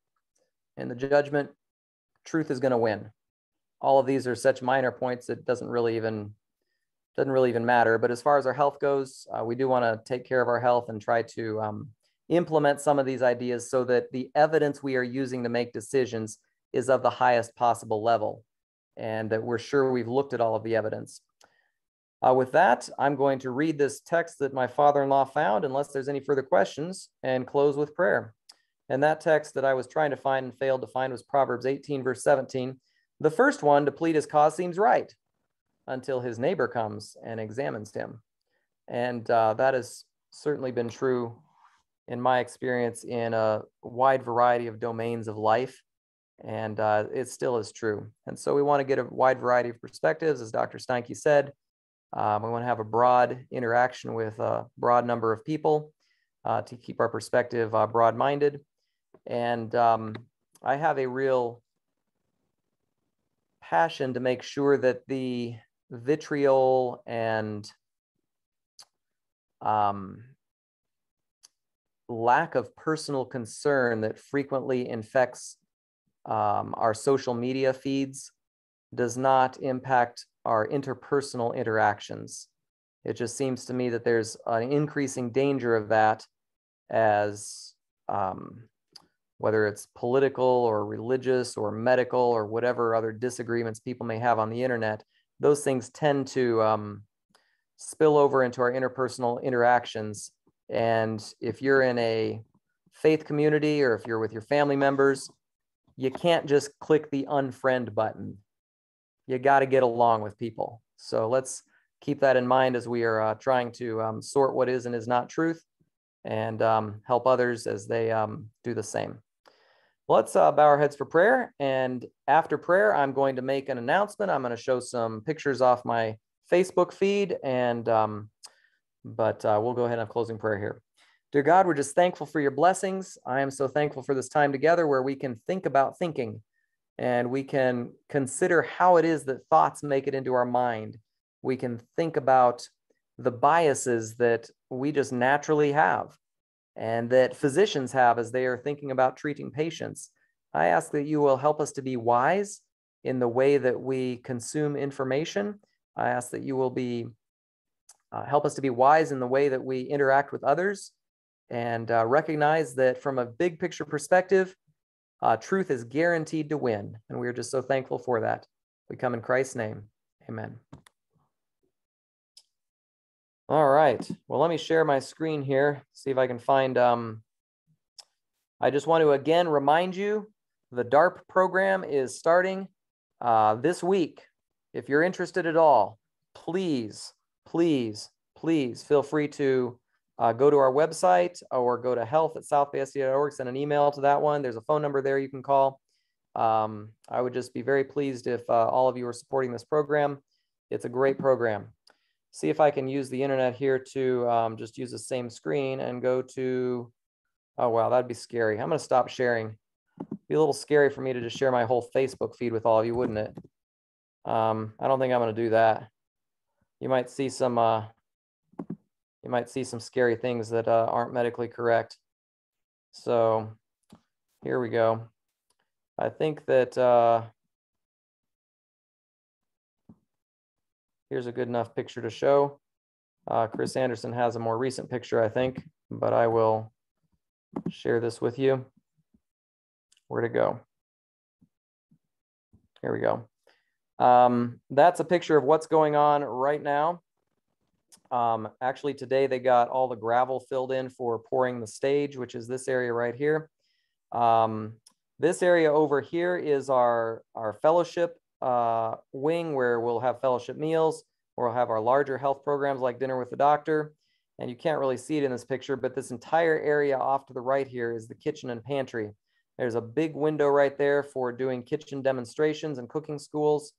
in the judgment, truth is going to win. All of these are such minor points that doesn't really even matter. But as far as our health goes, we do want to take care of our health and try to implement some of these ideas so that the evidence we are using to make decisions is of the highest possible level, and that we're sure we've looked at all of the evidence. With that, I'm going to read this text that my father-in-law found, unless there's any further questions, and close with prayer. And that text that I was trying to find and failed to find was Proverbs 18, verse 17. The first one, to plead his cause seems right until his neighbor comes and examines him. And that has certainly been true in my experience in a wide variety of domains of life. And it still is true. And so we want to get a wide variety of perspectives, as Dr. Steinke said. We want to have a broad interaction with a broad number of people to keep our perspective broad-minded. And I have a real passion to make sure that the vitriol and lack of personal concern that frequently infects our social media feeds does not impact our interpersonal interactions. It just seems to me that there's an increasing danger of that, as whether it's political or religious or medical or whatever other disagreements people may have on the internet, those things tend to spill over into our interpersonal interactions. And if you're in a faith community or if you're with your family members, you can't just click the unfriend button. You got to get along with people. So let's keep that in mind as we are trying to sort what is and is not truth, and help others as they do the same. Let's bow our heads for prayer. And after prayer, I'm going to make an announcement. I'm going to show some pictures off my Facebook feed, and but we'll go ahead and have closing prayer here. Dear God, we're just thankful for your blessings. I am so thankful for this time together where we can think about thinking, and we can consider how it is that thoughts make it into our mind. We can think about the biases that we just naturally have and that physicians have as they are thinking about treating patients. I ask that you will help us to be wise in the way that we consume information. I ask that you will be help us to be wise in the way that we interact with others, and recognize that from a big picture perspective, truth is guaranteed to win. And we are just so thankful for that. We come in Christ's name. Amen. All right. Well, let me share my screen here, see if I can find, I just want to again remind you, the DARP program is starting this week. If you're interested at all, please, please, please feel free to go to our website or go to health@southbaysd.org, send an email to that one. There's a phone number there you can call. I would just be very pleased if all of you are supporting this program. It's a great program. See if I can use the internet here to just use the same screen and go to, oh, wow, that'd be scary. I'm going to stop sharing. It'd be a little scary for me to just share my whole Facebook feed with all of you, wouldn't it? I don't think I'm going to do that. You might see some scary things that aren't medically correct. So here we go. I think that here's a good enough picture to show. Chris Anderson has a more recent picture, I think, but I will share this with you. Where'd it go? Here we go. That's a picture of what's going on right now. Actually, today they got all the gravel filled in for pouring the stage, which is this area right here. This area over here is our fellowship wing, where we'll have fellowship meals, or we'll have our larger health programs like Dinner with the Doctor. And you can't really see it in this picture, but this entire area off to the right here is the kitchen and pantry. There's a big window right there for doing kitchen demonstrations and cooking schools.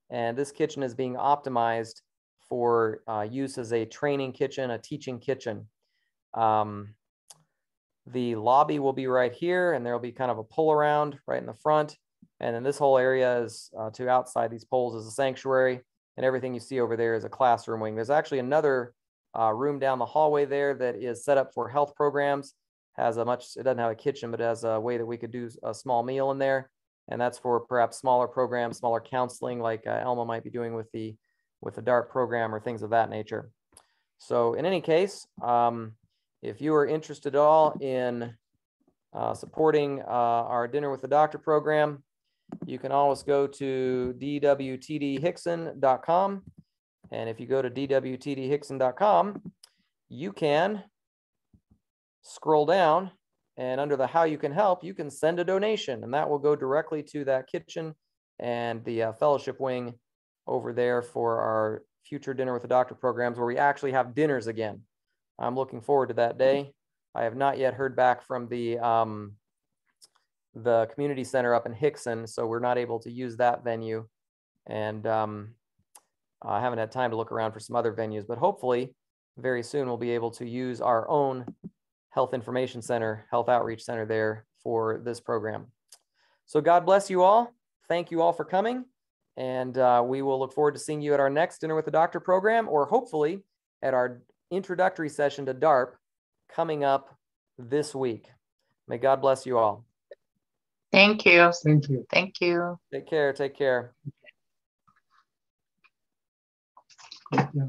And this kitchen is being optimized for use as a training kitchen, a teaching kitchen. The lobby will be right here, and there'll be kind of a pull around right in the front. And then this whole area is to outside these poles is a sanctuary, and everything you see over there is a classroom wing. There's actually another room down the hallway there that is set up for health programs. It doesn't have a kitchen, but it has a way that we could do a small meal in there. And that's for perhaps smaller programs, smaller counseling, like Elma might be doing with the DART program or things of that nature. So in any case, if you are interested at all in supporting our Dinner with the Doctor program, you can always go to DWTDHickson.com. And if you go to DWTDHickson.com, you can scroll down And under the how you can help, you can send a donation, and that will go directly to that kitchen and the fellowship wing over there for our future Dinner with the Doctor programs, where we actually have dinners again. I'm looking forward to that day. I have not yet heard back from the community center up in Hickson, so we're not able to use that venue. And I haven't had time to look around for some other venues, but hopefully very soon we'll be able to use our own health information center, health outreach center there for this program. So God bless you all. Thank you all for coming. And we will look forward to seeing you at our next Dinner with the Doctor program, or hopefully at our introductory session to DARP coming up this week. May God bless you all. Thank you. Thank you. Thank you. Take care. Take care. Yeah.